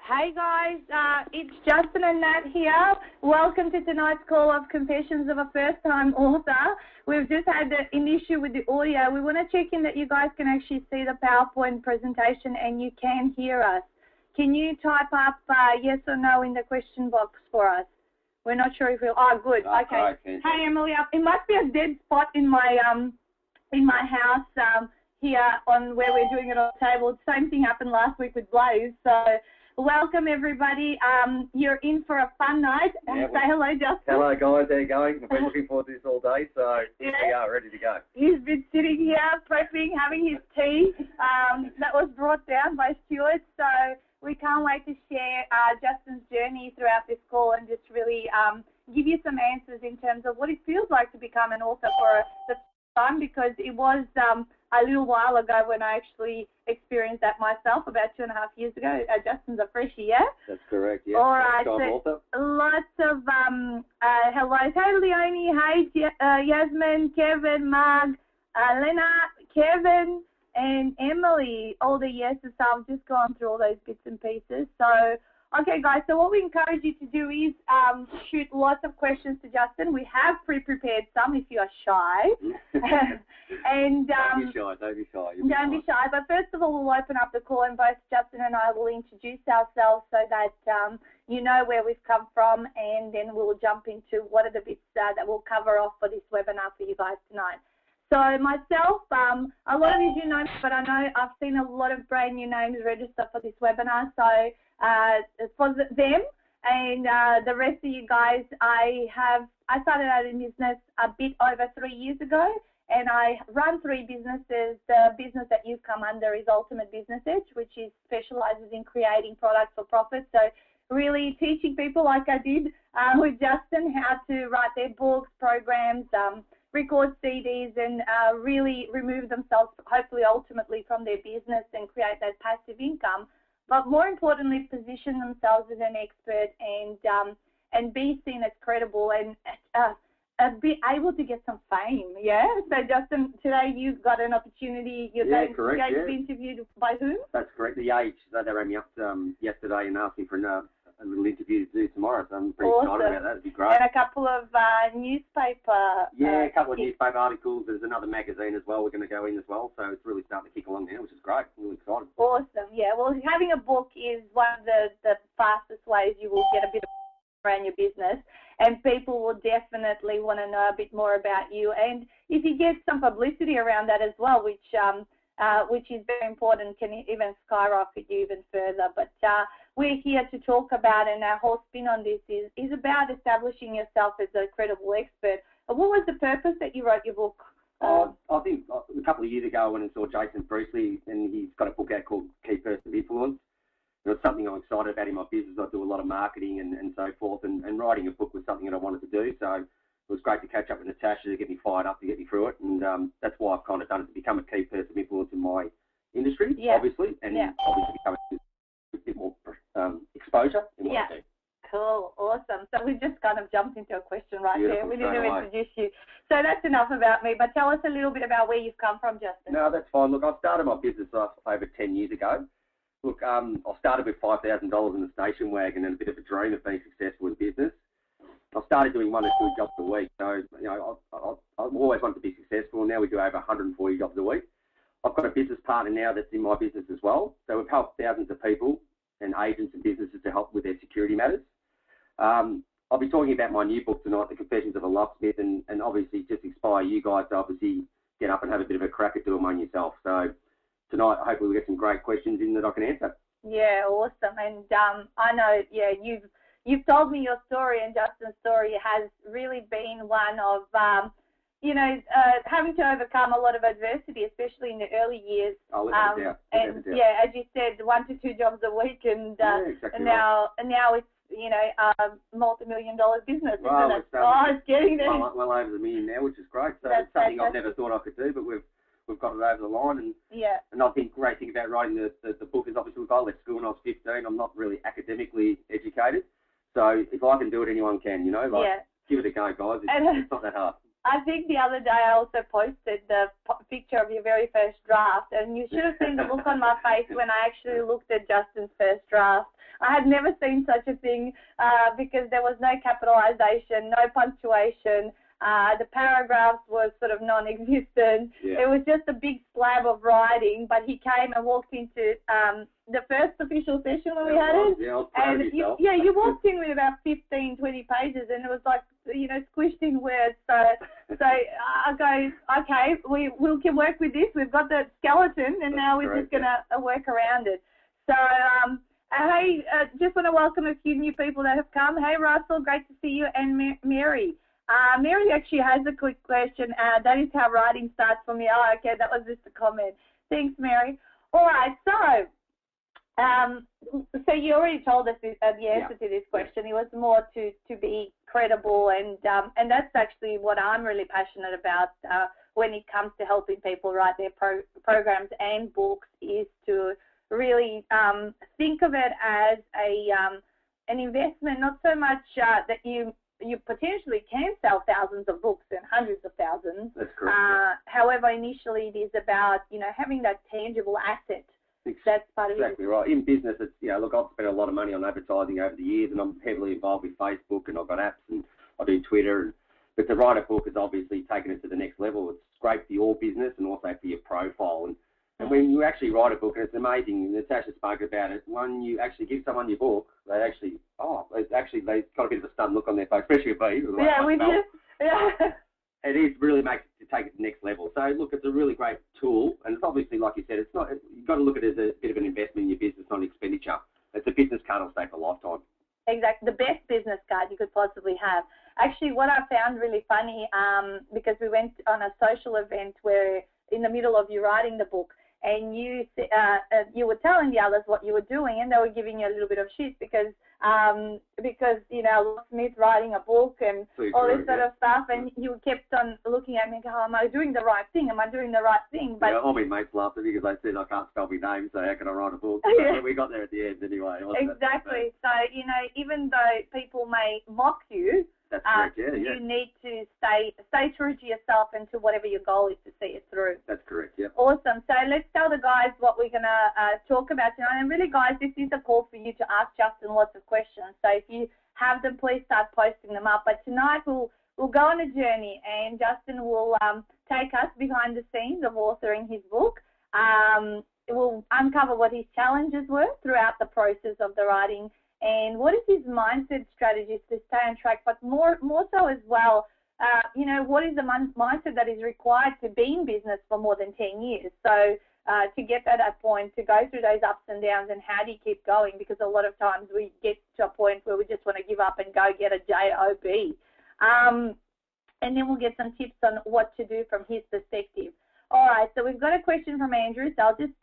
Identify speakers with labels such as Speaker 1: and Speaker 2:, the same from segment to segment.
Speaker 1: Hey guys, it's Justin and Nat here. Welcome to tonight's call of Confessions of a First-Time Author. We've just had an issue with the audio. We want to check in that you guys can actually see the PowerPoint presentation and you can hear us. Can you type up yes or no in the question box for us? We're not sure if we'll... Oh, good. Okay.
Speaker 2: Right,
Speaker 1: Hey, Emily, it must be a dead spot in my house here on where we're doing it on the table. Same thing happened last week with Blaze. So welcome, everybody. You're in for a fun night.
Speaker 2: Yeah,
Speaker 1: say hello, Justin.
Speaker 2: Hello, guys. How you going? I've been looking forward to this all day, so here we are, ready to go.
Speaker 1: He's been sitting here prepping, having his tea. That was brought down by Stuart. So we can't wait to share Justin's journey throughout this call and just really give you some answers in terms of what it feels like to become an author for the time, because it was a little while ago when I actually experienced that myself about 2.5 years ago. Justin's a freshie, yeah?
Speaker 2: That's correct, yeah.
Speaker 1: All right,
Speaker 2: so
Speaker 1: lots of hellos. Hey, Leonie. Hey, Yasmin, Kevin, Marg, Lena, Kevin, and Emily. All the yeses. So I've just gone through all those bits and pieces. So, okay, guys, so what we encourage you to do is shoot lots of questions to Justin. We have pre-prepared some if you are shy. And
Speaker 2: don't be shy.
Speaker 1: Don't be shy. But first of all, we'll open up the call and both Justin and I will introduce ourselves so that you know where we've come from, and then we'll jump into what are the bits that we'll cover off for this webinar for you guys tonight. So myself, a lot of you do know me, but I know I've seen a lot of brand new names register for this webinar. So for them and the rest of you guys, I started out in business a bit over 3 years ago, and I run 3 businesses. The business that you've come under is Ultimate Business Edge, which specializes in creating products for profit. So really teaching people like I did with Justin how to write their books, programs, record CDs, and really remove themselves, hopefully ultimately, from their business and create that passive income. But more importantly, position themselves as an expert and be seen as credible and be able to get some fame, yeah? So, Justin, today you've got an opportunity. You're going to be interviewed by whom?
Speaker 2: That's correct. The Age. They rang me up yesterday and asked me for a little interview to do tomorrow, so I'm pretty excited about that. It'd be great.
Speaker 1: And a couple of newspaper...
Speaker 2: Yeah, a couple of newspaper articles. There's another magazine as well we're going to go in as well, so it's really starting to kick along now, which is great. I'm really excited.
Speaker 1: Awesome, yeah. Well, having a book is one of the fastest ways you will get a bit of around your business, and people will definitely want to know a bit more about you. And if you get some publicity around that as well, which is very important, can even skyrocket you even further. But we're here to talk about, and our whole spin on this is about establishing yourself as a credible expert. What was the purpose that you wrote your book?
Speaker 2: I think a couple of years ago I went and saw Jason Priestley, and he's got a book out called Key Person of Influence. It was something I'm excited about in my business. I do a lot of marketing and so forth, and writing a book was something that I wanted to do. So it was great to catch up with Natasha to get me fired up, to get me through it. And that's why I've kind of done it, to become a key person of influence in my industry, obviously, and obviously become a bit more exposure in what I do.
Speaker 1: Cool, awesome. So we just kind of jumped into a question right there. We didn't introduce you. So that's enough about me, but tell us a little bit about where you've come from, Justin.
Speaker 2: No, that's fine. Look, I started my business over 10 years ago. Look, I started with $5,000 in the station wagon and a bit of a dream of being successful in business. I started doing 1 or 2 jobs a week. So, you know, I've always wanted to be successful. Now we do over 140 jobs a week. I've got a business partner now that's in my business as well. So we've helped thousands of people and agents and businesses to help with their security matters. I'll be talking about my new book tonight, The Confessions of a Locksmith, and obviously just inspire you guys to obviously get up and have a bit of a crack at doing one yourself. So tonight, hopefully we'll get some great questions in that I can answer.
Speaker 1: Yeah, awesome. And I know, you've told me your story, and Justin's story has really been one of, having to overcome a lot of adversity, especially in the early years.
Speaker 2: Oh, without a doubt.
Speaker 1: As you said, 1 to 2 jobs a week, and now it's a multi-million-dollar business, isn't it? It's getting there.
Speaker 2: Well over the million now, which is great. So it's something I've never thought I could do, but we've got it over the line. And I think great thing about writing the book is obviously I left school when I was 15. I'm not really academically educated. So if I can do it, anyone can, give it a go, guys. It's not that hard.
Speaker 1: I think the other day I also posted the picture of your very first draft, and you should have seen the look on my face when I actually looked at Justin's first draft. I had never seen such a thing because there was no capitalization, no punctuation. The paragraphs were sort of non-existent.
Speaker 2: Yeah.
Speaker 1: It was just a big slab of writing, but he came and walked into the first official session when we had it.
Speaker 2: Yeah, I was proud of yourself.
Speaker 1: You walked in with about 15, 20 pages, and it was like, squished in words. So I go, okay, we can work with this. We've got the skeleton, and now we're just going to work around it. So, hey, just want to welcome a few new people that have come. Hey, Russell, great to see you, and Mary. Mary actually has a quick question. That is how writing starts for me. Oh, okay, that was just a comment. Thanks, Mary. All right, so you already told us the answer to this question. It was more to be credible, and that's actually what I'm really passionate about when it comes to helping people write their programs and books, is to really think of it as an investment, not so much that you potentially can sell thousands of books and hundreds of thousands.
Speaker 2: That's correct.
Speaker 1: However, initially it is about, having that tangible asset. That's part of it.
Speaker 2: Exactly right. In business, it's, look, I've spent a lot of money on advertising over the years, and I'm heavily involved with Facebook, and I've got apps, and I do Twitter. But to write a book has obviously taken it to the next level. It's great for your business and also for your profile. And when you actually write a book, and it's amazing, and Natasha spoke about it, when you actually give someone your book, they've got a bit of a stunned look on their face, especially with me.
Speaker 1: Yeah, we do. Yeah.
Speaker 2: It is really makes it to take it to the next level. So look, it's a really great tool, and it's obviously, like you said, it's not. You've got to look at it as a bit of an investment in your business, not an expenditure. It's a business card that'll stay for a lifetime.
Speaker 1: Exactly, the best business card you could possibly have. Actually, what I found really funny, because we went on a social event where, in the middle of you writing the book, and you were telling the others what you were doing, and they were giving you a little bit of shit because Will Smith writing a book and all this sort of stuff, and you kept on looking at me and go, am I doing the right thing? Am I doing the right thing? But
Speaker 2: all my mates laughed at me because they said I can't spell my name, so how can I write a book?
Speaker 1: Yeah.
Speaker 2: We got there at the end anyway.
Speaker 1: Exactly. So, even though people may mock you,
Speaker 2: that's correct, yeah.
Speaker 1: You need to stay true to yourself and to whatever your goal is to see it through.
Speaker 2: That's correct, yeah.
Speaker 1: Awesome. So let's tell the guys what we're going to talk about tonight. And really, guys, this is a call for you to ask Justin lots of questions. So if you have them, please start posting them up. But tonight we'll go on a journey, and Justin will take us behind the scenes of authoring his book. We'll uncover what his challenges were throughout the process of the writing, and what is his mindset strategies to stay on track, but more so as well, what is the mindset that is required to be in business for more than 10 years? So to get to that point, to go through those ups and downs, and how do you keep going? Because a lot of times we get to a point where we just want to give up and go get a job. And then we'll get some tips on what to do from his perspective. All right, so we've got a question from Andrew. So I'll just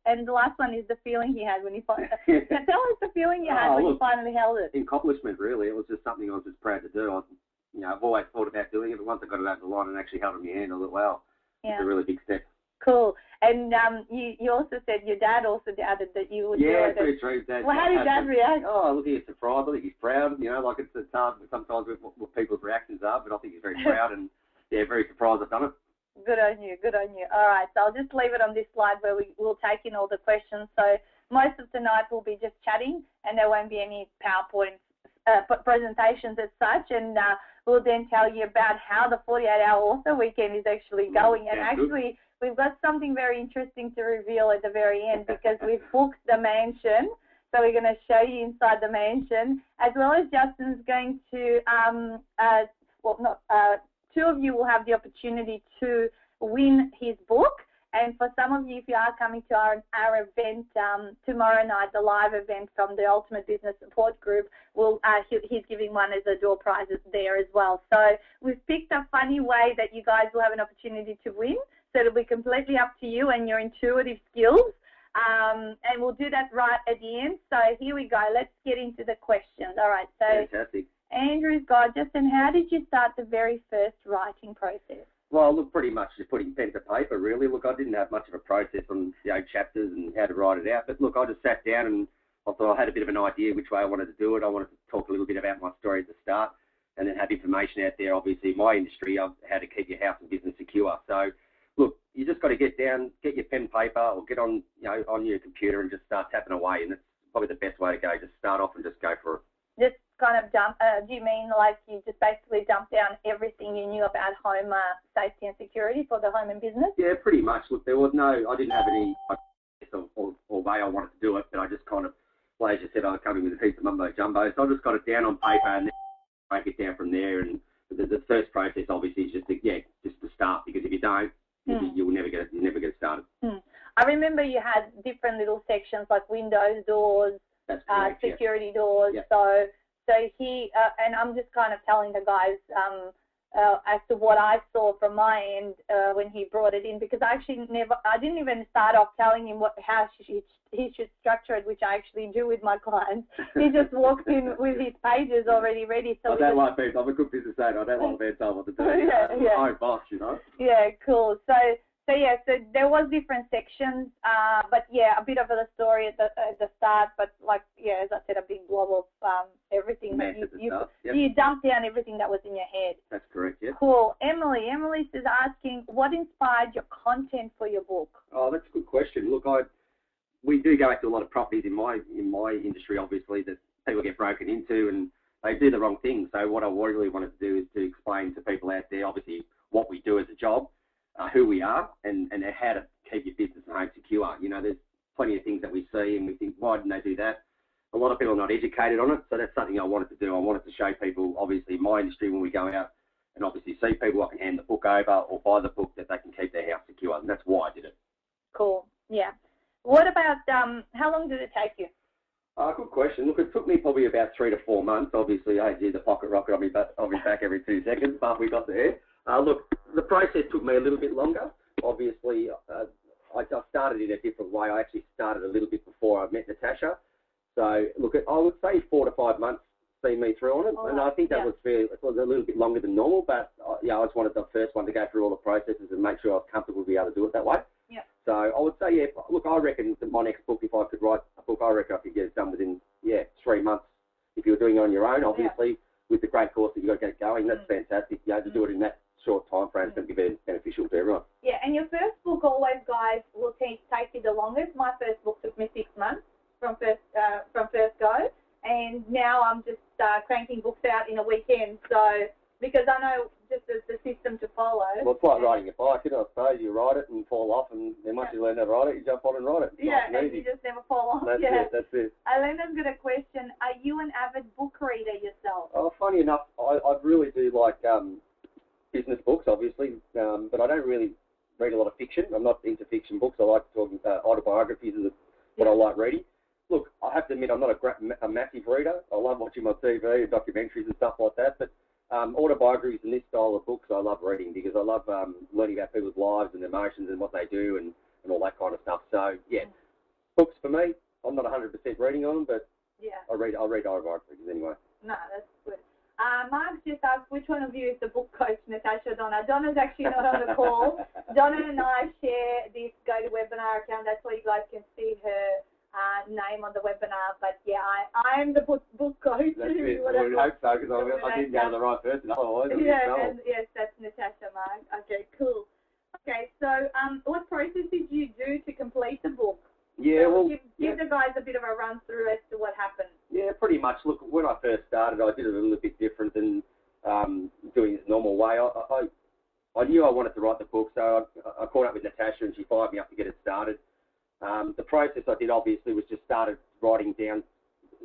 Speaker 1: and the last one is the feeling he had when he finally. Tell us the feeling you had when you finally held it.
Speaker 2: Accomplishment, really. It was just something I was just proud to do. I've always thought about doing it, but once I got it over the line and actually held it in my hand, I thought, wow, it's a really big step.
Speaker 1: Cool. And you also said your dad also doubted that you would do it.
Speaker 2: Yeah, very true.
Speaker 1: Well, how did Dad react?
Speaker 2: Oh, look, he's surprised. I think he's proud. It's hard sometimes with what people's reactions are, but I think he's very proud and, very surprised I've done it.
Speaker 1: Good on you. All right, so I'll just leave it on this slide where we will take in all the questions. So most of tonight will be just chatting, and there won't be any PowerPoint presentations as such, and we'll then tell you about how the 48-hour author weekend is actually going. And actually, we've got something very interesting to reveal at the very end, because we've booked the mansion. So we're going to show you inside the mansion, as well as Justin's going to, two of you will have the opportunity to win his book. And for some of you, if you are coming to our event tomorrow night, the live event from the Ultimate Business Support Group, he's giving one as a door prize there as well. So we've picked a funny way that you guys will have an opportunity to win. So it'll be completely up to you and your intuitive skills. And we'll do that right at the end. So here we go. Let's get into the questions. All right. So
Speaker 2: fantastic.
Speaker 1: Andrew's got, Justin, how did you start the very first writing process?
Speaker 2: Well, look, pretty much just putting pen to paper, really. Look, I didn't have much of a process on chapters and how to write it out. But look, I just sat down and I thought I had a bit of an idea which way I wanted to do it. I wanted to talk a little bit about my story at the start, and then have information out there, obviously, in my industry, of how to keep your house and business secure. So, look, you just got to get down, get your pen and paper, or get on, on your computer and just start tapping away. And that's probably the best way to go. Just start off and just go for it.
Speaker 1: Just kind of jump. Do you mean like you just basically dumped down everything you knew about home safety and security for the home and business?
Speaker 2: Yeah, pretty much. Look, there was no, I didn't have any or way I wanted to do it, but I just kind of, well, as you said, I was coming with a piece of mumbo jumbo, so I just got it down on paper and then break it down from there. And the first process, obviously, is just to start, because if you don't, you'll never get it started.
Speaker 1: I remember you had different little sections like windows, doors,
Speaker 2: That's correct,
Speaker 1: security doors.
Speaker 2: Yep.
Speaker 1: So he and I'm just kind of telling the guys as to what I saw from my end when he brought it in, because I didn't even start off telling him how he should structure it, which I actually do with my clients. He just walked in with his pages already ready. So
Speaker 2: I don't like being, I'm a good business owner. I don't like being told what to do.
Speaker 1: Yeah.
Speaker 2: I'm boss, you know.
Speaker 1: Yeah, cool. So there was different sections, but yeah, a bit of a story at the start, but like, yeah, as I said, a big blob of everything. You dumped down everything that was in your head.
Speaker 2: That's correct, yeah.
Speaker 1: Cool. Emily is asking, what inspired your content for your book?
Speaker 2: Oh, that's a good question. Look, we do go back to a lot of properties in my industry, obviously, that people get broken into and they do the wrong thing. So what I really wanted to do is to explain to people out there, obviously, what we do as a job, who we are, and how to keep your business and home secure. You know, there's plenty of things that we see and we think, why didn't they do that? A lot of people are not educated on it, so that's something I wanted to do. I wanted to show people, obviously, my industry, when we go out and obviously see people, I can hand the book over or buy the book, that they can keep their house secure, and that's why I did it.
Speaker 1: Cool, yeah. What about, how long did it take you?
Speaker 2: Good question. Look, it took me probably about 3 to 4 months. Obviously, the pocket rocket, I'll be back every 2 seconds, but we got there. Look, the process took me a little bit longer. Obviously, I started in a different way. I actually started a little bit before I met Natasha. So, look, I would say 4 to 5 months see me through on it. And I think that was it was a little bit longer than normal, but I just wanted the first one to go through all the processes and make sure I was comfortable to be able to do it that way.
Speaker 1: Yeah.
Speaker 2: So I would say, yeah, look, I reckon that my next book, if I could write a book, I reckon I could get it done within, 3 months. If you're doing it on your own, obviously, with the great course that you've got to get going, that's fantastic. To do it in that short time frame is going to be beneficial to everyone.
Speaker 1: Yeah, and your first book always, guys, will take you the longest. My first book took me 6 months from first go, and now I'm just cranking books out in a weekend. So, because I know just the system to follow.
Speaker 2: Well, it's like riding a bike, I suppose. You ride it and fall off, and then once you learn how to ride it, you jump on and ride it. It's nice and
Speaker 1: you just never fall off.
Speaker 2: That's it.
Speaker 1: Elena's got a question. Are you an avid book reader yourself?
Speaker 2: Oh, funny enough, I really do like business books, obviously, but I don't really read a lot of fiction. I'm not into fiction books. I like talking autobiographies is what I like reading. Look, I have to admit, I'm not a massive reader. I love watching my TV and documentaries and stuff like that, but autobiographies and this style of books I love reading, because I love learning about people's lives and emotions and what they do and all that kind of stuff. So, books for me, I'm not 100% reading on them, but I read autobiographies anyway.
Speaker 1: No, that's good. Mark's just asked, which one of you is the book coach, Natasha or Donna? Donna's actually not on the call. Donna and I share this GoToWebinar account. That's where you guys can see her name on the webinar. But yeah, I am the book coach.
Speaker 2: That's it. I would hope so, because I didn't go to the right person. Otherwise,
Speaker 1: yes, that's Natasha, Mark. Okay, cool. Okay, so what process did you do to complete the book?
Speaker 2: Yeah, well,
Speaker 1: give the guys a bit of a run through as to what happened. Yeah,
Speaker 2: pretty much. Look, when I first started, I did it a little bit different than doing it the normal way. I knew I wanted to write the book, so I caught up with Natasha and she fired me up to get it started. The process I did, obviously, was just started writing down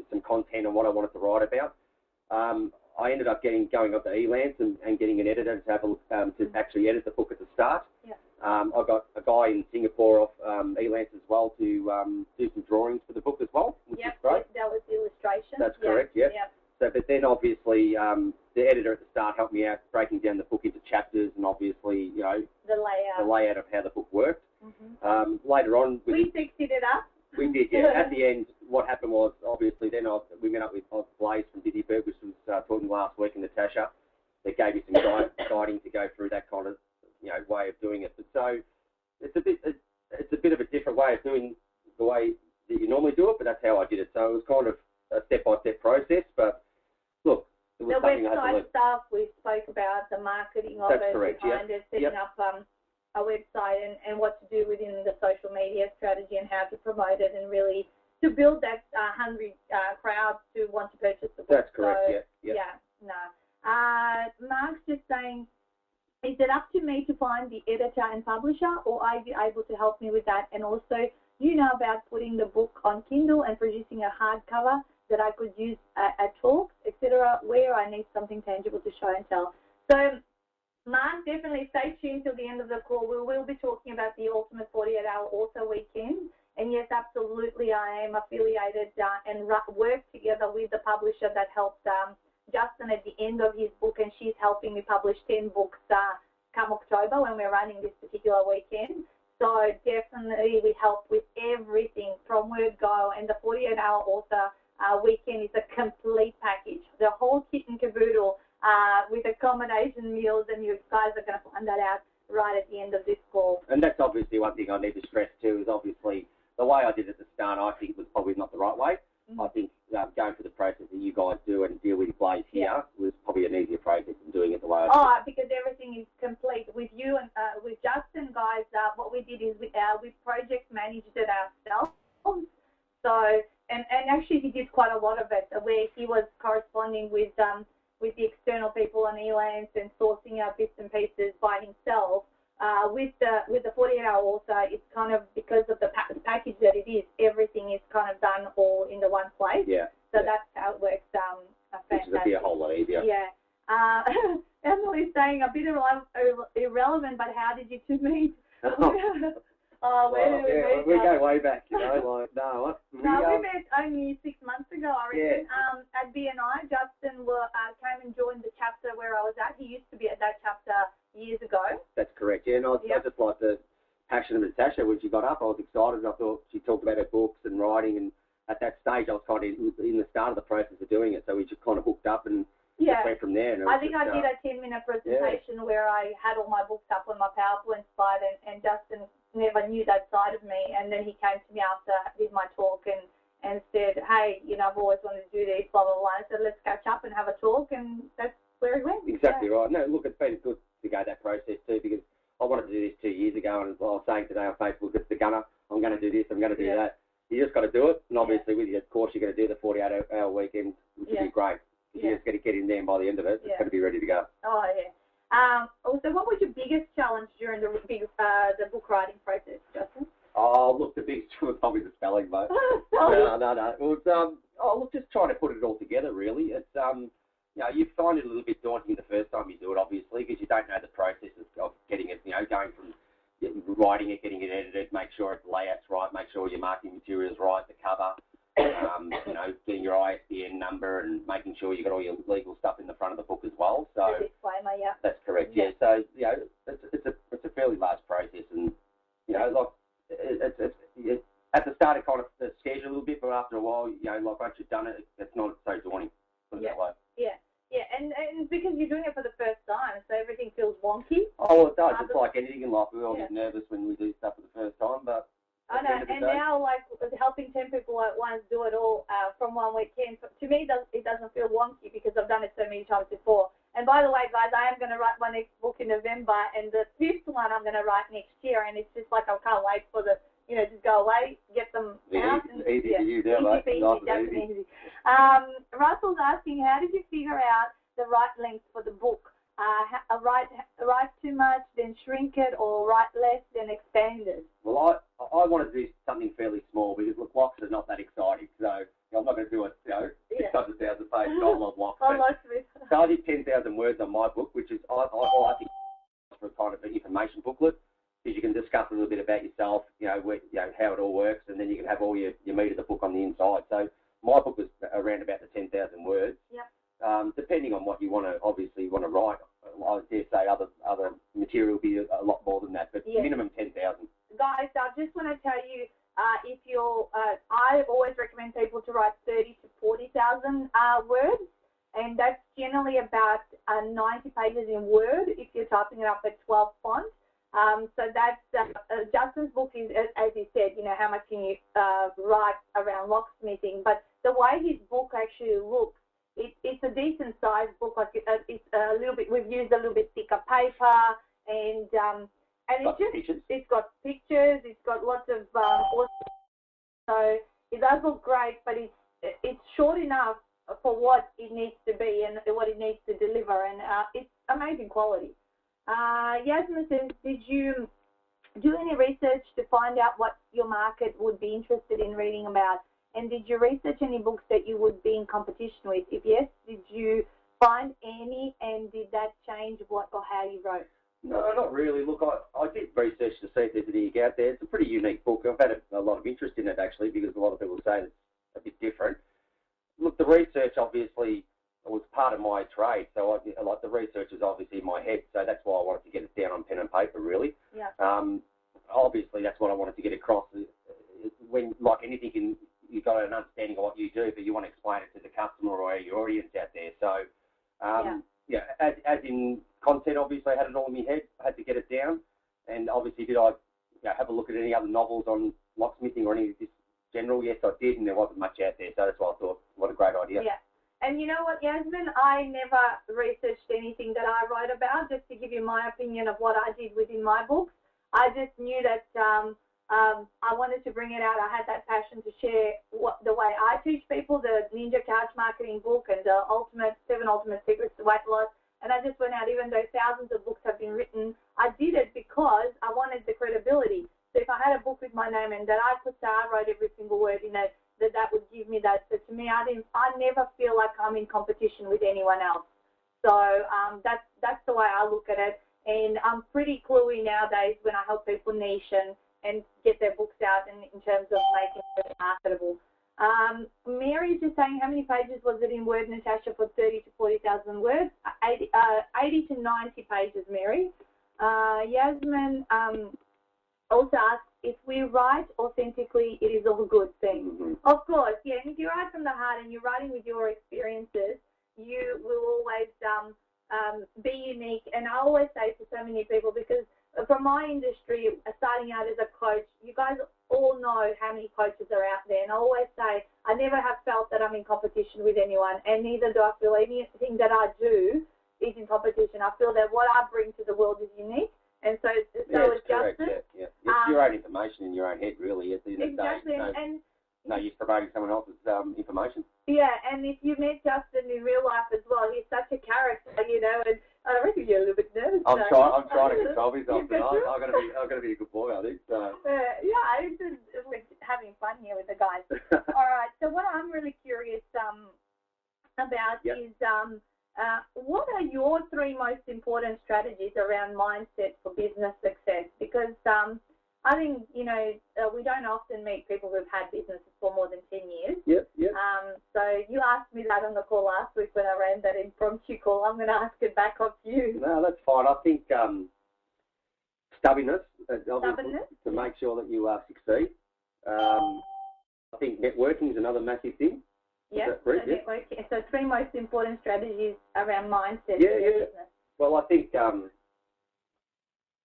Speaker 2: some content on what I wanted to write about. I ended up going up to Elance and getting an editor to have to actually edit the book at the start.
Speaker 1: Yeah.
Speaker 2: I got a guy in Singapore off Elance as well to do some drawings for the book as well, which is great.
Speaker 1: That was the illustration.
Speaker 2: That's correct, yes.
Speaker 1: Yep.
Speaker 2: So, but then obviously the editor at the start helped me out breaking down the book into chapters and obviously, the layout of how the book worked.
Speaker 1: Mm-hmm.
Speaker 2: Later on,
Speaker 1: we fixed it up.
Speaker 2: We did, yeah. At the end, what happened was, obviously, then we met up with Blaze from Diddyberg, which was talking last week, and Natasha. They gave me some guiding to go through that kind of, way of doing it. But so it's a bit of a different way of doing the way that you normally do it, but that's how I did it. So it was kind of a step-by-step process. But look, it was something I had to learn.
Speaker 1: The website stuff we spoke about, the marketing of
Speaker 2: that's
Speaker 1: it,
Speaker 2: correct,
Speaker 1: behind it, setting up a website and what to do within the social media strategy and how to promote it and really to build that hungry crowd to want to purchase the book.
Speaker 2: That's correct.
Speaker 1: So,
Speaker 2: Yeah.
Speaker 1: Yeah. No. Mark's just saying, is it up to me to find the editor and publisher, or are you able to help me with that? And also, do you know about putting the book on Kindle and producing a hardcover that I could use at talks, etc., where I need something tangible to show and tell? So, Mark, definitely stay tuned till the end of the call. We will be talking about the Ultimate 48-Hour Author Weekend. And yes, absolutely, I am affiliated and work together with the publisher that helped Justin at the end of his book, and she's helping me publish 10 books come October when we're running this particular weekend. So definitely we help with everything from word go, and the 48-Hour Author Weekend is a complete package. The whole kit and caboodle with accommodation, meals, and you guys are going to find that out right at the end of this call.
Speaker 2: And that's obviously one thing I need to stress too, is obviously the way I did it at the start, I think was probably not the right way. I think going through the process that you guys do and deal with Blaze here was probably an easier process than doing it the way I did.
Speaker 1: Oh, because everything is complete. With you and with Justin, guys, what we did is we project managed it ourselves. So, and actually he did quite a lot of it, where he was corresponding with the external people on Elance and sourcing out bits and pieces by himself. With the 48-Hour Author, it's kind of, because of the package that it is, everything is kind of done all in the one place.
Speaker 2: Yeah.
Speaker 1: So that's how it works.
Speaker 2: Which would be a whole lot easier.
Speaker 1: Yeah. Emily's saying a bit irrelevant, but how did you two meet?
Speaker 2: We go way back, you know. We
Speaker 1: met only 6 months ago, I reckon. Yeah. At BNI, Justin came and joined the chapter where I was at. He used to be at that chapter years ago.
Speaker 2: That's correct, yeah. And I just like the passion of Natasha when she got up. I was excited. I thought she talked about her books and writing, and at that stage I was kind of in the start of the process of doing it, so we just kind of hooked up and just went from there. And
Speaker 1: I think I did a 10-minute presentation where I had all my books up on my PowerPoint slide, and Justin never knew that side of me, and then he came to me after I did my talk and said, hey, I've always wanted to do this, blah, blah, blah. I said, let's catch up and have a talk, and that's where he went.
Speaker 2: Exactly right. No, look, it's been good to go that process too, because I wanted to do this 2 years ago, and I was saying today on Facebook, it's the gunner, I'm going to do this, I'm going to do that. You just got to do it, and obviously with your course you're going to do the 48-hour weekend, which will be great. You just got to get in there, and by the end of it, it's going to be ready to go.
Speaker 1: Oh, yeah. Also, what was your biggest challenge during the book writing process, Justin?
Speaker 2: Oh, look, the biggest was probably the spelling, mate. No. It was, just trying to put it all together, really. It's, you find it a little bit daunting the first time you do it, obviously, because you don't know the process of getting it, going from writing it, getting it edited, make sure the layout's right, make sure your marketing material's right, the cover, getting your ISBN number and making sure you got all your legal stuff in the front of the book as well. So
Speaker 1: the disclaimer,
Speaker 2: that's correct. Yeah. So it's a fairly large process, and it's at the start it kind of scares you a little bit, but after a while, once you've done it, it's not so daunting. Put it that way.
Speaker 1: Yeah, and because you're doing it for the first time, so everything feels wonky.
Speaker 2: Oh, it does. It's like anything in life. We all get nervous when we do stuff for the first time, but
Speaker 1: I know, and now, helping 10 people at once do it all from one weekend, to me, it doesn't feel wonky because I've done it so many times before. And by the way, guys, I am going to write my next book in November, and the 5th one I'm going to write next year, and it's just like I can't wait for the, just go away, get them out.
Speaker 2: Easy for you, mate.
Speaker 1: Easy. Russell's asking, how did you figure out the right length for the book? Write too much, then shrink it, or write less, then expand it?
Speaker 2: Well, I wanted to do something fairly small because blocks are not that exciting, so I'm not going to do it, 600,000 page novel block. So I did 10,000 words on my book, which is I think for kind of an information booklet, because you can discuss a little bit about yourself, how it all works, and then you can have all your meat of the book on the inside. So my book was around about the 10,000 words.
Speaker 1: Yep.
Speaker 2: Depending on what you want to write, I dare say other material will be a lot more than that, but minimum 10,000.
Speaker 1: Guys, I just want to tell you, if you're, I always recommend people to write 30 to 40,000 words, and that's generally about 90 pages in Word if you're typing it up at 12 font. So that's Justin's book is, as he said, how much can you write around locksmithing, but the way his book actually looks, it's a decent sized book. Like it's a little bit. We've used a little bit thicker paper, and it's got pictures. It's got lots of so it does look great, but it's short enough for what it needs to be and what it needs to deliver, and it's amazing quality. Yasmin says, did you do any research to find out what your market would be interested in reading about? And did you research any books that you would be in competition with? If yes, did you find any, and did that change what or how you wrote?
Speaker 2: No, not really. Look, I did research to see if there's anything out there. It's a pretty unique book. I've had a lot of interest in it, actually, because a lot of people say it's a bit different. Look, the research obviously was part of my trade, so the research is obviously in my head, so that's why I wanted to get it down on pen and paper, really.
Speaker 1: Yeah.
Speaker 2: Obviously, that's what I wanted to get across. When, like anything, you've got an understanding of what you do, but you want to explain it to the customer or your audience out there. So, as in content, obviously, I had it all in my head. I had to get it down. And obviously, did I have a look at any other novels on locksmithing or any of this general? Yes, I did, and there wasn't much out there. So that's why I thought, what a great idea.
Speaker 1: Yeah. And you know what, Yasmin? I never researched anything that I write about, just to give you my opinion of what I did within my books. I just knew that I wanted to bring it out. I had that passion to share the way I teach people, the Ninja Couch Marketing book and the 7 Ultimate Secrets to Weight Loss. And I just went out, even though thousands of books have been written, I did it because I wanted the credibility. So if I had a book with my name and that I could say I wrote every single word in it, that would give me that. So to me, I never feel like I'm in competition with anyone else. So that's the way I look at it. And I'm pretty cluey nowadays when I help people niche and get their books out in terms of making it marketable. Mary's just saying, how many pages was it in Word, Natasha, for 30 to 40,000 words? 80 to 90 pages, Mary. Yasmin also asked, if we write authentically, it is a good thing.
Speaker 2: Mm-hmm.
Speaker 1: Of course, yeah. And if you write from the heart and you're writing with your experiences, you will always be unique. And I always say to so many people, because from my industry, starting out as a coach, you guys all know how many coaches are out there. And I always say, I never have felt that I'm in competition with anyone, and neither do I feel anything that I do is in competition. I feel that what I bring to the world is unique. And so is Justin.
Speaker 2: Yeah. It's your own information in your own head, really.
Speaker 1: Exactly.
Speaker 2: No use promoting someone else's information.
Speaker 1: Yeah, and if you met Justin in real life as well, he's such a character, and I reckon you're a little bit nervous.
Speaker 2: I'm trying to control myself, but I've got to be a good boy, I think. So.
Speaker 1: Yeah, it's just having fun here with the guys. All right, so what I'm really curious about is what are your 3 most important strategies around mindset for business success? Because I think, we don't often meet people who've had businesses for more than 10 years.
Speaker 2: Yep.
Speaker 1: So you asked me that on the call last week when I ran that impromptu call. I'm going to ask it back of you.
Speaker 2: No, that's fine. I think stubbornness to make sure that you succeed. I think networking is another massive thing.
Speaker 1: Yeah, networking. So 3 most important strategies around mindset for your business.
Speaker 2: Well, I think...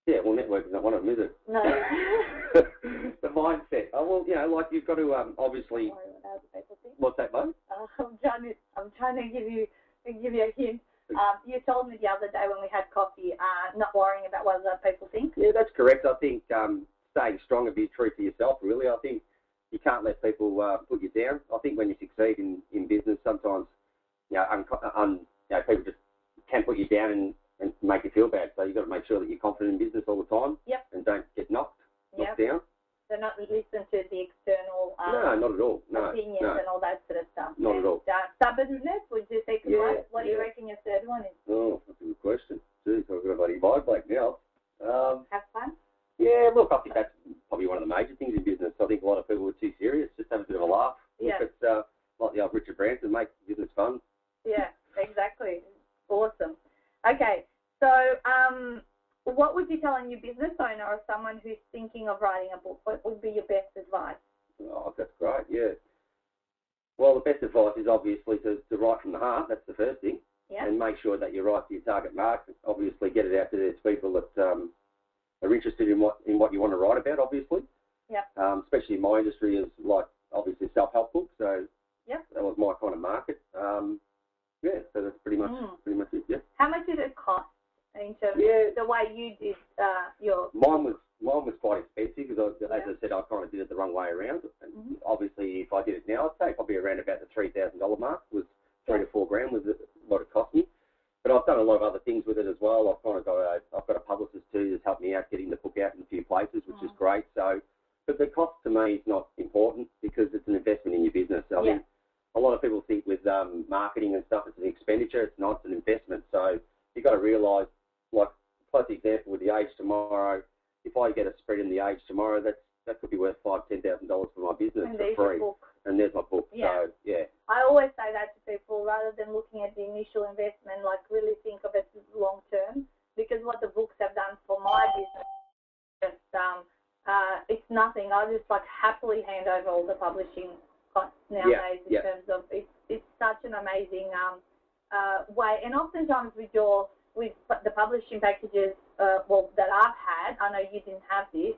Speaker 2: networking is not one of them, is it?
Speaker 1: No.
Speaker 2: The mindset. Oh, well, you've got to obviously. What's that, bud?
Speaker 1: I'm trying to give you a hint. You told me the other day when we had coffee, not worrying about what other people think.
Speaker 2: Yeah, that's correct. I think staying strong and be true to yourself. Really, I think you can't let people put you down. I think when you succeed in business, sometimes people just can put you down and make you feel bad. So you've got to make sure that you're confident in business all the time.
Speaker 1: Yep.
Speaker 2: And don't get knocked down.
Speaker 1: So not listen to the external
Speaker 2: no, not at all.
Speaker 1: opinions and all that sort of stuff.
Speaker 2: Not at all.
Speaker 1: Stubbornness, would you think right? What do you reckon your 3rd one is?
Speaker 2: Oh, that's a good question. Jeez, I've got a bloody vibe like now.
Speaker 1: Have fun?
Speaker 2: Yeah, look, I think that's probably one of the major things in business. I think a lot of people are too serious. Just have a bit of a laugh.
Speaker 1: Yeah.
Speaker 2: Look, it's like the old Richard Branson, make business fun.
Speaker 1: Yeah, exactly. Awesome. Okay, so what would you tell a new business owner or someone who's thinking of writing a book? What would be your best advice?
Speaker 2: Oh, that's great, yeah. Well, the best advice is obviously to write from the heart. That's the first thing.
Speaker 1: Yeah.
Speaker 2: And make sure that you write to your target market. Obviously, get it out to those people that are interested in what you want to write about, obviously.
Speaker 1: Yeah.
Speaker 2: Especially in my industry is like, obviously, self-help books. So that was my kind of market. So that's pretty much it, yeah.
Speaker 1: How much did it cost in terms of the way you did your... Mine
Speaker 2: was quite expensive because, as I said, I kind of did it the wrong way around. And obviously, if I places, which is great. So, but the cost to me is not important because it's an investment in your business. I think a lot of people think with marketing and stuff, it's an expenditure. It's not, it's an investment. So you've got to realise, like, plus example with the Age Tomorrow, if I get a spread in the Age Tomorrow, that could be worth $5,000-$10,000 for my business for free. And there's my book.
Speaker 1: Yeah.
Speaker 2: So, yeah.
Speaker 1: I always say that to people, rather than looking at the initial investment, like really think of it long term, because what the books have done for my business, it's nothing. I just like happily hand over all the publishing costs nowadays in terms of it's such an amazing way. And oftentimes with the publishing packages, that I've had, I know you didn't have this.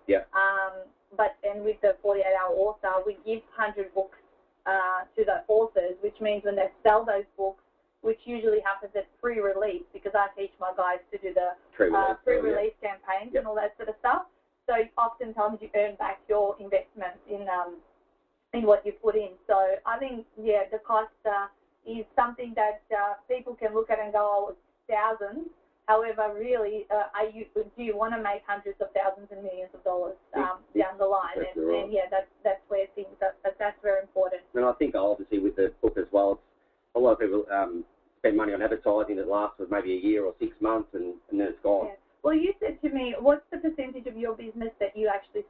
Speaker 1: And with the 48-hour author, we give 100 books to the authors, which means when they sell those books, which usually happens at pre-release, because I teach my guys to do the pre-release campaigns and all that sort of stuff. So oftentimes you earn back your investment in what you put in. So I think, the cost is something that people can look at and go, oh, it's thousands. However, really, do you want to make hundreds of thousands and millions of dollars down the line? And that's where things that's very important.
Speaker 2: And I think obviously with the book as well, a lot of people spend money on advertising that lasts for maybe a year or 6 months and then it's gone.
Speaker 1: Yeah. Well, you said to me, what's the percentage of your business that you actually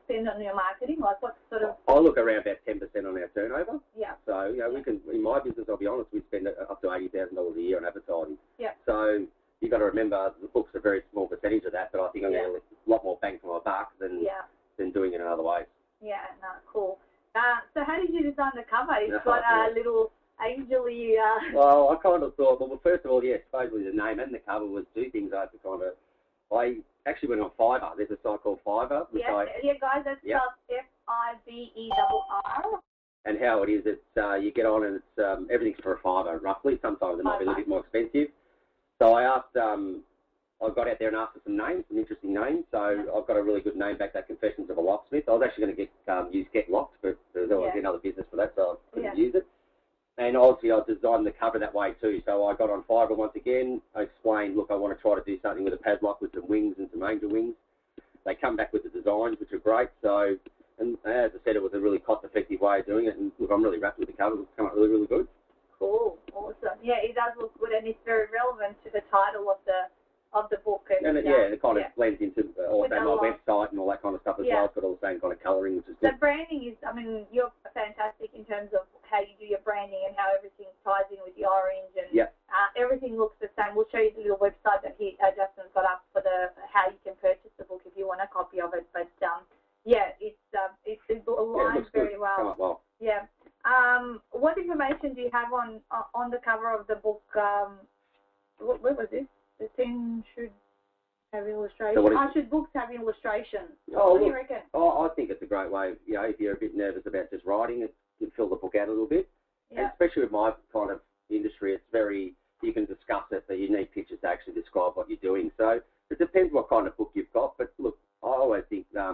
Speaker 1: spend on your marketing? Like what sort of?
Speaker 2: I look around about 10% on our turnover.
Speaker 1: Yeah.
Speaker 2: So, we can, in my business, I'll be honest, we spend up to $80,000 a year on advertising.
Speaker 1: Yeah.
Speaker 2: So you've got to remember the book's a very small percentage of that, but I think I'm getting a lot more bang for my buck than doing it in other ways.
Speaker 1: Yeah, no, cool. So how did you design the cover? It's got a little angel-y...
Speaker 2: Well, I kind of thought, first of all, supposedly the name and the cover was two things I had to kind of... I actually went on Fiverr. There's a site called Fiverr.
Speaker 1: Guys, that's spelled Fiverr.
Speaker 2: And how it is, it's you get on and it's everything's for a $5 roughly. Sometimes it might be a little bit more expensive. So I asked, I got out there and asked for some names, some interesting names. So I've got a really good name back, that Confessions of a Locksmith. I was actually going to use Get Locked, but there's always another business for that, so I couldn't use it. And obviously I designed the cover that way too. So I got on Fiverr once again. I explained, look, I want to try to do something with a padlock with some wings and some angel wings. They come back with the designs, which are great. So, and as I said, it was a really cost-effective way of doing it. And look, I'm really wrapped with the cover. It's come out really, really good.
Speaker 1: Cool, awesome. Yeah, it does look good, and it's very relevant to the title of the book. And
Speaker 2: it kind of blends into also my website and all that kind of stuff as well. It's got all the same kind of colouring, which is good.
Speaker 1: The branding is, you're fantastic in terms of how you do your branding and how everything ties in with the orange, and everything looks the same. We'll show you the little website that Justin's got up for how you can purchase the book if you want a copy of it. But it aligns very well.
Speaker 2: Come up well.
Speaker 1: Yeah. What information do you have on the cover of the book? What was this? The thing should have illustrations. So should books have illustrations? What do you reckon?
Speaker 2: I think it's a great way. If you're a bit nervous about just writing, it can fill the book out a little bit. Yeah. And especially with my kind of industry, it's you can discuss it, but you need pictures to actually describe what you're doing. So it depends what kind of book you've got. But look, I always think, I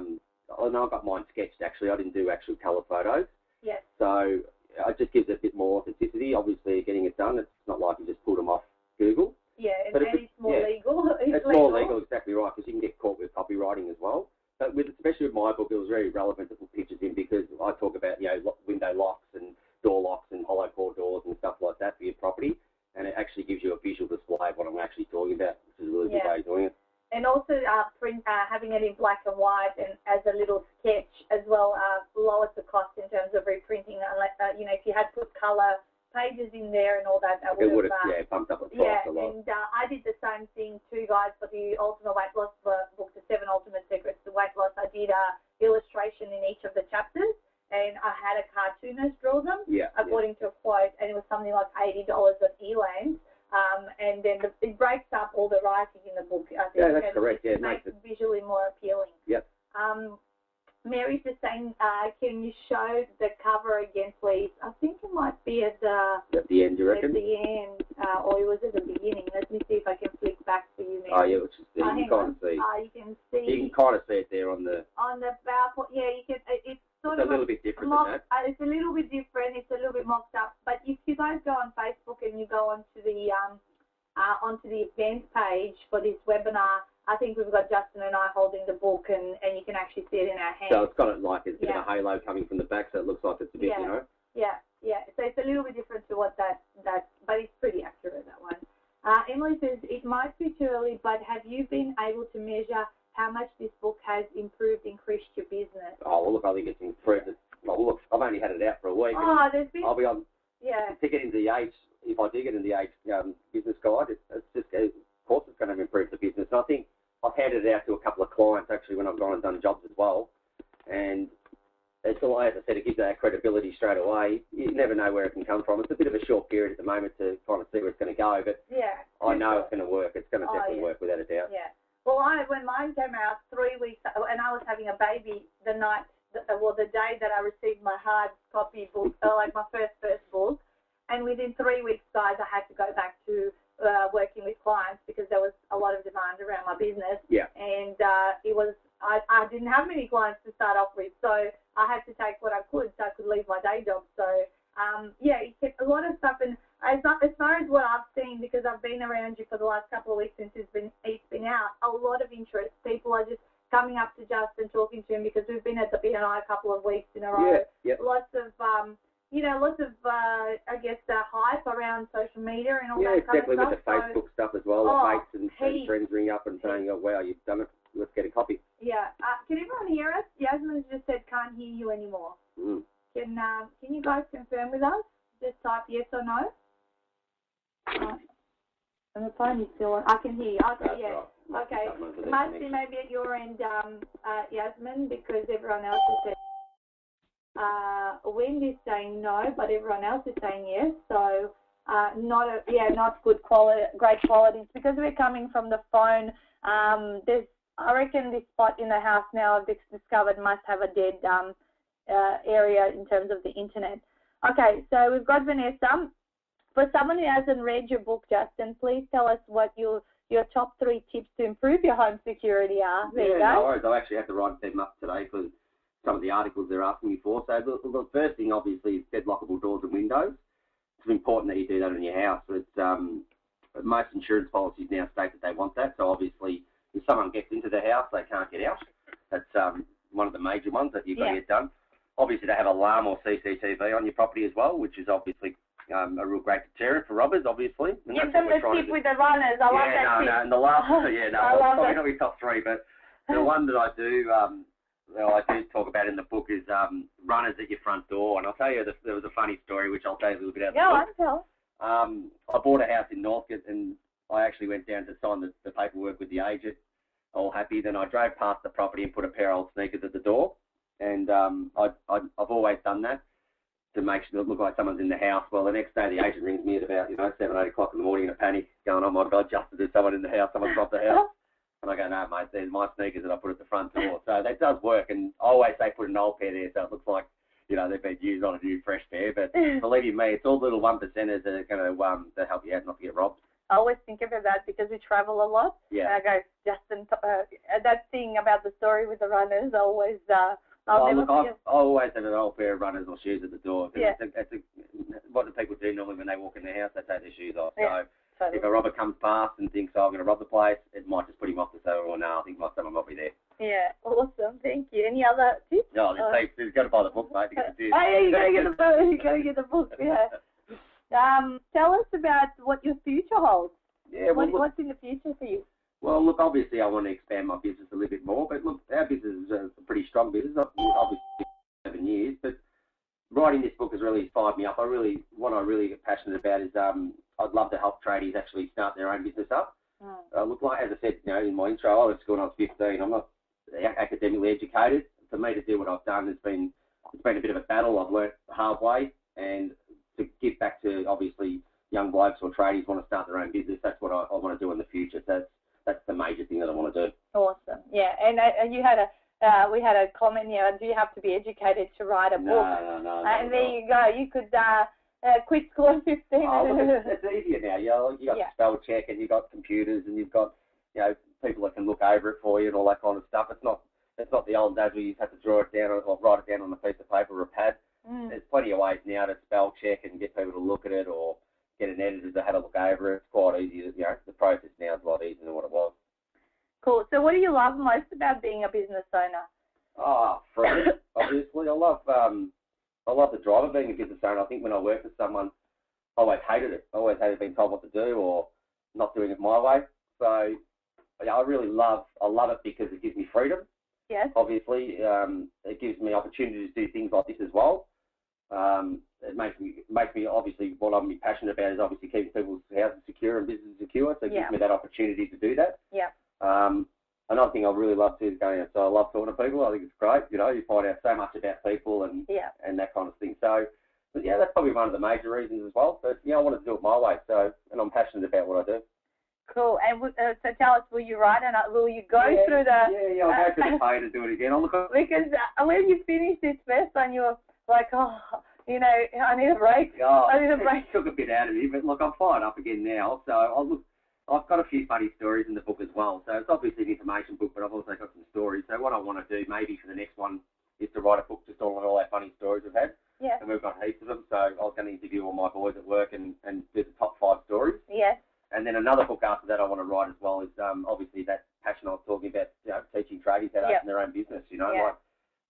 Speaker 2: know I've got mine sketched actually. I didn't do actual colour photos.
Speaker 1: Yes.
Speaker 2: So it just gives it a bit more authenticity. Obviously, getting it done, it's not like you just pulled them off Google.
Speaker 1: Yeah, and it's more legal.
Speaker 2: It's more legal, exactly right, because you can get caught with copywriting as well. But especially with my book, it was very relevant to put pictures in because I talk about window locks and door locks and hollow core doors and stuff like that for your property, and it actually gives you a visual display of what I'm actually talking about, which is a really good way of doing it.
Speaker 1: And also having it in black and white and as a little sketch as well lowers the cost in terms of reprinting. Unless if you had put colour pages in there and all that,
Speaker 2: it would have pumped up the price a lot.
Speaker 1: And I did the same thing too, guys, for the Ultimate Weight Loss book, the 7 Ultimate Secrets to Weight Loss. I did illustration in each of the chapters, and I had a cartoonist draw them according to a quote, and it was something like $80 at Elands. And then it breaks up all the writing in the book. I think
Speaker 2: that's correct.
Speaker 1: It makes it visually more appealing.
Speaker 2: Yep.
Speaker 1: Mary's just saying, can you show the cover again, please? I think it might be at the
Speaker 2: end, you reckon?
Speaker 1: At the end, or it was at the beginning. Let me see if I can flick back for you, Mary.
Speaker 2: Oh, yeah, which is there. You can kind of see.
Speaker 1: You can see.
Speaker 2: You can kind of see it there on the
Speaker 1: PowerPoint. Yeah, you can. It's sort of
Speaker 2: a little bit different than that.
Speaker 1: It's a little bit different. It's a little bit mocked up. But if you guys go on Facebook and you go onto the event page for this webinar, I think we've got Justin and I holding the book, and you can actually see it in our hands.
Speaker 2: So it's got it like a bit of a halo coming from the back, so it looks like it's a bit, you know.
Speaker 1: Yeah. So it's a little bit different to what that, but it's pretty accurate, that one. Emily says, it might be too early, but have you been able to measure how much this book has increased your business?
Speaker 2: Oh, well, look, I think it's improved. Well, look, I've only had it out for a week.
Speaker 1: Oh, there's been...
Speaker 2: I'll be on...
Speaker 1: Yeah.
Speaker 2: To get into the H, if I do get into the H business guide, it's just, of course, it's going to improve the business. And I think I've handed it out to a couple of clients, actually, when I've gone and done jobs as well. And it's all, as I said, it gives that credibility straight away. You never know where it can come from. It's a bit of a short period at the moment to kind of see where it's going to go, but I know it's going to work. It's going to definitely work without a doubt.
Speaker 1: Yeah. Well, when mine came out 3 weeks, and I was having a baby the day that I received my hard copy book, like my first book, and within 3 weeks, guys, I had to go back to working with clients because there was a lot of demand around my business.
Speaker 2: Yeah.
Speaker 1: And I didn't have many clients to start off with, so I had to take what I could so I could leave my day job. So, it kept a lot of stuff. And as far as what I've seen, because I've been around you for the last couple of weeks since it's been out, a lot of interest. People are just coming up to Justin, talking to him, because we've been at the BNI a couple of weeks in a row.
Speaker 2: Yeah.
Speaker 1: Lots of I guess, hype around social media and all that kind of stuff.
Speaker 2: Yeah, definitely with the Facebook stuff as well. The mates and friends ring up and saying, oh, wow, you've done it. Let's get a copy.
Speaker 1: Yeah. Can everyone hear us? Yasmin just said can't hear you anymore.
Speaker 2: Mm.
Speaker 1: Can you guys confirm with us? Just type yes or no. And the phone is still on. I can hear you. Okay, yeah. Right. Okay. It must be maybe at your end, Yasmin, because everyone else has said. Wendy's saying no, but everyone else is saying yes. So not good quality, great quality. It's because we're coming from the phone. I reckon this spot in the house now I've discovered must have a dead area in terms of the internet. Okay, so we've got Vanessa. For someone who hasn't read your book, Justin, please tell us what your top 3 tips to improve your home security are. There you go.
Speaker 2: No worries. I actually have to write them up today for some of the articles they're asking me for. So the first thing, obviously, is deadlockable doors and windows. It's important that you do that in your house. But most insurance policies now state that they want that. So obviously, if someone gets into the house, they can't get out. That's one of the major ones that you've got to get done. Obviously, they have alarm or CCTV on your property as well, which is obviously a real great deterrent for robbers, obviously. And
Speaker 1: give them the tip with the runners. I love that tip.
Speaker 2: And the last, probably not my top 3, but the one that I do talk about in the book is runners at your front door. And I'll tell you, there was a funny story, which I'll tell you a little bit about.
Speaker 1: Go on, tell.
Speaker 2: I bought a house in Northcote, and I actually went down to sign the paperwork with the agent, all happy. Then I drove past the property and put a pair of old sneakers at the door. And I've always done that to make sure it look like someone's in the house. Well, the next day the agent rings me at about 7, 8 o'clock in the morning in a panic, going, oh my God, Justin, there's someone in the house, someone's robbed the house. And I go, no, mate, there's my sneakers that I put at the front door. So that does work. And I always say put an old pair there so it looks like, they've been used on a new fresh pair. But believe you me, it's all little 1%ers that are going to help you out not to get robbed.
Speaker 1: I always think about that because we travel a lot.
Speaker 2: Yeah.
Speaker 1: And I go, Justin, that thing about the story with the runners, always... I
Speaker 2: always have an old pair of runners or shoes at the door.
Speaker 1: Yeah.
Speaker 2: What do people do normally when they walk in the house? They take their shoes off.
Speaker 1: Yeah,
Speaker 2: so if a robber comes past and thinks, I'm going to rob the place, it might just put him off to say, oh, no, I think someone might be there.
Speaker 1: Yeah, awesome. Thank you. Any other tips?
Speaker 2: No, you've got to buy the book, mate.
Speaker 1: You got to get the book. You got to get the book, yeah. Tell us about what your future holds.
Speaker 2: Yeah,
Speaker 1: what's in the future for you?
Speaker 2: Well, look, obviously I want to expand my business a little bit more, but look, our business is a pretty strong business. Obviously 7 years, but writing this book has really fired me up. What I really get passionate about is I'd love to help tradies actually start their own business up. Look, like as I said, in my intro, I went to school when I was 15. I'm not academically educated. For me to do what I've done, it's been a bit of a battle. I've learnt the hard way, and to give back to obviously young blokes or tradies want to start their own business. That's what I want to do in the future. So that's the major thing that I want to do.
Speaker 1: Awesome. Yeah, and you had we had a comment here. Do you have to be educated to write a book?
Speaker 2: No.
Speaker 1: And there you go. You could quit school at 15.
Speaker 2: It's easier now. You got spell check, and you've got computers, and you've got people that can look over it for you and all that kind of stuff. It's not the old days where you have to draw it down or write it down on a piece of paper or a pad. There's plenty of ways now to spell check and get people to look at it, or get an editor to have a look over it. It's quite easy. The process now is a lot easier than what it was.
Speaker 1: Cool. So what do you love most about being a business owner?
Speaker 2: Freedom, obviously. I love the drive of being a business owner. I think when I work for someone, I always hated it. I always hated being told what to do or not doing it my way. So yeah, I love it because it gives me freedom.
Speaker 1: Yes.
Speaker 2: Obviously, it gives me opportunity to do things like this as well. It makes me obviously what I'm passionate about is obviously keeping people's houses secure and businesses secure. So it gives me that opportunity to do that.
Speaker 1: Yeah.
Speaker 2: Another thing I really love too is going out. So I love talking to people. I think it's great. You know, you find out so much about people and that kind of thing. So, but yeah, that's probably one of the major reasons as well. But yeah, I wanted to do it my way. So, and I'm passionate about what I do.
Speaker 1: Cool. And so tell us, will you write and will you go through the?
Speaker 2: Yeah, I'll go through the page and do it again. I'll look at
Speaker 1: because when you finished this first one, you were like, oh, you know, I need a break. I need a break.
Speaker 2: It took a bit out of me, but look, I'm fired up again now. So I've got a few funny stories in the book as well. So it's obviously an information book, but I've also got some stories. So what I want to do maybe for the next one is to write a book just on all our funny stories we've had.
Speaker 1: Yeah.
Speaker 2: And we've got heaps of them. So I was going to interview all my boys at work and do the top 5 stories.
Speaker 1: Yes.
Speaker 2: And then another book after that I want to write as well is obviously that passion I was talking about, you know, teaching tradies how to open their own business, you know. Like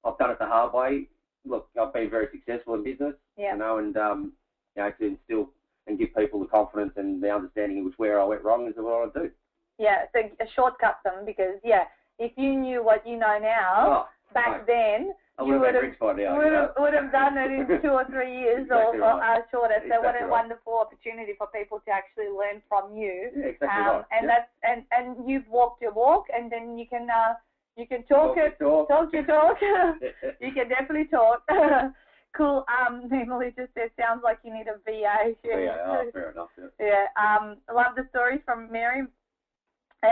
Speaker 2: I've done it the hard way. Look, I've been very successful in business, you know, and, you know, to instill and give people the confidence and the understanding of where I went wrong is what I want to do.
Speaker 1: Yeah, so shortcut them because, if you knew what you know now, back then, you would have done it in 2 or 3 years or shorter. So what a wonderful opportunity for people to actually learn from you.
Speaker 2: Yeah, exactly right.
Speaker 1: And that's and you've walked your walk, and then you can talk your talk. You can definitely talk. Cool. Emily just says, sounds like you need a VA.
Speaker 2: Fair enough.
Speaker 1: I love the stories from Mary.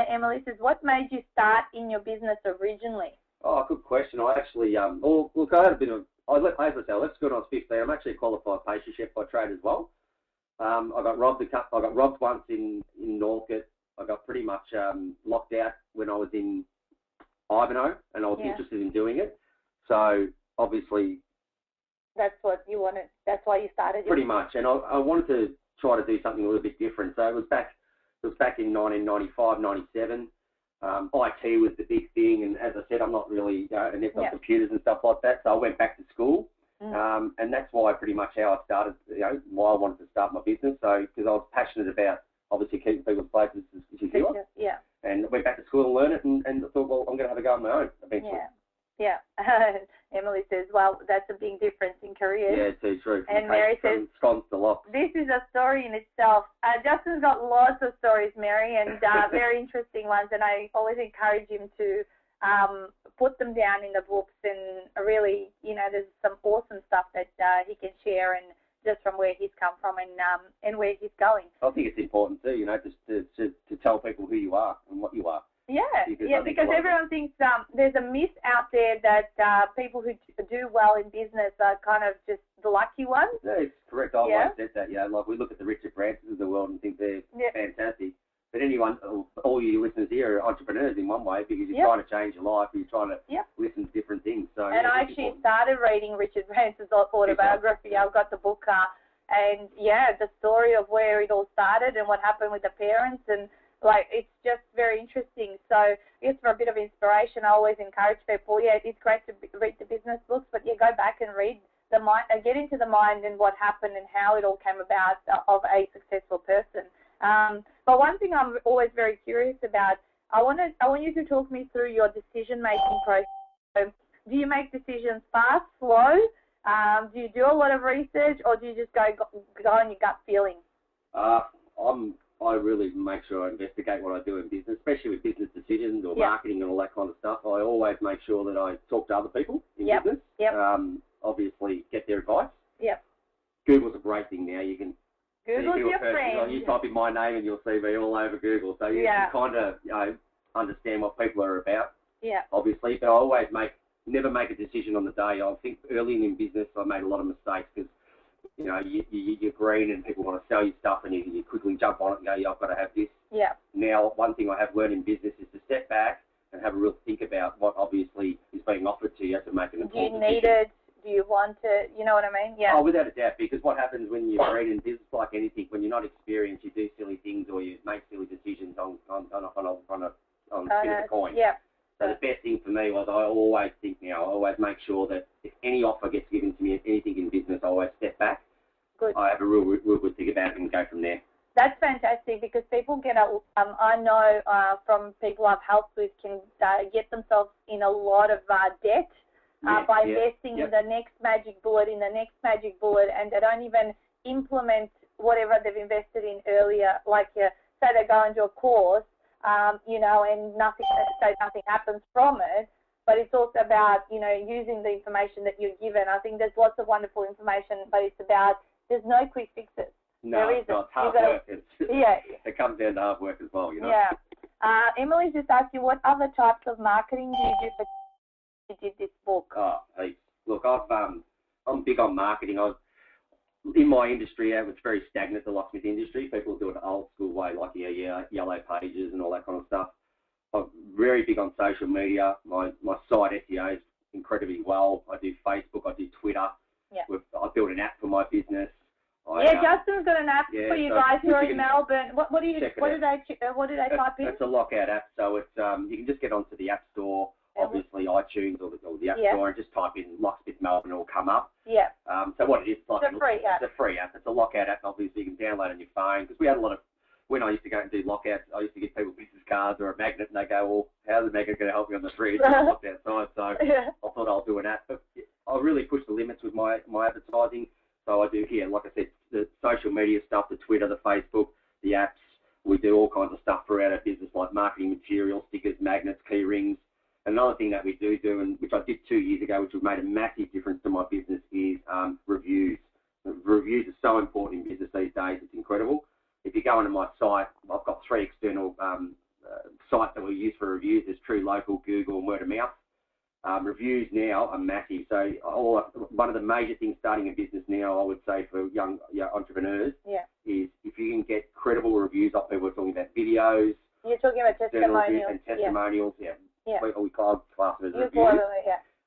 Speaker 1: Emily says, what made you start in your business originally?
Speaker 2: Oh, good question. I actually, look, I had a bit of, as I say, I left school when I was 15. I'm actually a qualified pastry chef by trade as well. I got robbed once in Northcote. I got pretty much locked out when I was in Ivanhoe, and I was interested in doing it. So obviously,
Speaker 1: that's what you wanted. That's why you started.
Speaker 2: Pretty much, and I wanted to try to do something a little bit different. So it was back in 1995, 97. IT was the big thing, and as I said, I'm not really inept on computers and stuff like that. So I went back to school, and that's why pretty much how I started. You know, why I wanted to start my business. So because I was passionate about obviously keeping people's places secure.
Speaker 1: Yeah.
Speaker 2: And went back to school and learned it, and I thought, well, I'm going to have a go on my own eventually.
Speaker 1: Yeah. Emily says, well, that's a big difference in careers.
Speaker 2: Yeah, too true.
Speaker 1: And Mary says, this is a story in itself. Justin's got lots of stories, Mary, and very interesting ones, and I always encourage him to put them down in the books, and really, you know, there's some awesome stuff that he can share, and just from where he's come from and where he's going.
Speaker 2: I think it's important too, you know, just to tell people who you are and what you are.
Speaker 1: Because everyone thinks there's a myth out there that people who do well in business are kind of just the lucky ones.
Speaker 2: Yeah, it's correct. I've always said that. Yeah, like we look at the Richard Bransons of the world and think they're fantastic. But anyone, all you listeners here are entrepreneurs in one way because you're trying to change your life, you're trying to listen to different things. So, and
Speaker 1: I actually started reading Richard Branson's autobiography. I've got the book, and the story of where it all started and what happened with the parents, and like it's just very interesting. So I guess for a bit of inspiration, I always encourage people. Yeah, it's great to read the business books, but go back and read the mind, get into the mind and what happened and how it all came about of a successful person. But one thing I'm always very curious about, I want you to talk me through your decision-making process. So do you make decisions fast, slow? Do you do a lot of research, or do you just go on your gut feeling?
Speaker 2: I really make sure I investigate what I do in business, especially with business decisions or marketing and all that kind of stuff. I always make sure that I talk to other people in business. Obviously, get their advice. Google's a great thing now. You can
Speaker 1: Google's your friend.
Speaker 2: You type in my name and you'll see me all over Google. So you can kind of understand what people are about. Obviously, but I always never make a decision on the day. I think early in business I made a lot of mistakes because you know you're green and people want to sell you stuff and you quickly jump on it and go, I've got to have this. Now one thing I have learned in business is to step back and have a real think about what obviously is being offered to you to make an important decision.
Speaker 1: Do you need it? Do you want to, you know what I mean?
Speaker 2: Oh, without a doubt, because what happens when you're green in business, like anything, when you're not experienced, you do silly things or you make silly decisions on on the spin of the coin.
Speaker 1: Yeah.
Speaker 2: So the best thing for me was I always think now, I always make sure that if any offer gets given to me, anything in business, I always step back.
Speaker 1: Good.
Speaker 2: I have a real good think about it and go from there.
Speaker 1: That's fantastic because people get I know from people I've helped with can get themselves in a lot of debt by investing in the next magic bullet, and they don't even implement whatever they've invested in earlier. Like say they go into a course, and nothing happens from it. But it's also about, using the information that you're given. I think there's lots of wonderful information, but it's about there's no quick fixes.
Speaker 2: No, it's hard work. It comes down to hard work as well,
Speaker 1: Yeah. Emily just asked you, what other types of marketing do you do for you did this book?
Speaker 2: Oh, hey, look, I'm big on marketing. In my industry, it's very stagnant, the locksmith industry. People do it the old school way, like yellow pages and all that kind of stuff. I'm very big on social media. My site SEO is incredibly well. I do Facebook, I do Twitter.
Speaker 1: Yeah.
Speaker 2: I built an app for my business.
Speaker 1: Justin's got an app for you guys who are in Melbourne. What do they type in?
Speaker 2: It's a lockout app, so it's you can just get onto the App Store, obviously iTunes or the App Store, and just type in Locksmith Melbourne, it will come up.
Speaker 1: Yeah.
Speaker 2: So what it is,
Speaker 1: it's a free app.
Speaker 2: It's a free app. It's a lockout app, obviously you can download on your phone, because we had a lot of, when I used to go and do lockouts, I used to give people business cards or a magnet, and they go, well, how's the magnet going to help me on the fridge? I looked outside, so I thought I'll do an app. But I really push the limits with my advertising. So I do here, like I said, the social media stuff, the Twitter, the Facebook, the apps. We do all kinds of stuff throughout our business, like marketing materials, stickers, magnets, key rings. Another thing that we do, and which I did 2 years ago, which has made a massive difference to my business, is reviews. Reviews are so important in business these days. It's incredible. If you go onto my site, I've got 3 external sites that we use for reviews. There's True Local, Google, and Word of Mouth. Reviews now are massive. So one of the major things starting a business now, I would say, for young entrepreneurs is if you can get credible reviews of people. We're talking about videos.
Speaker 1: You're talking about testimonials.
Speaker 2: And testimonials, We class it as
Speaker 1: reviews.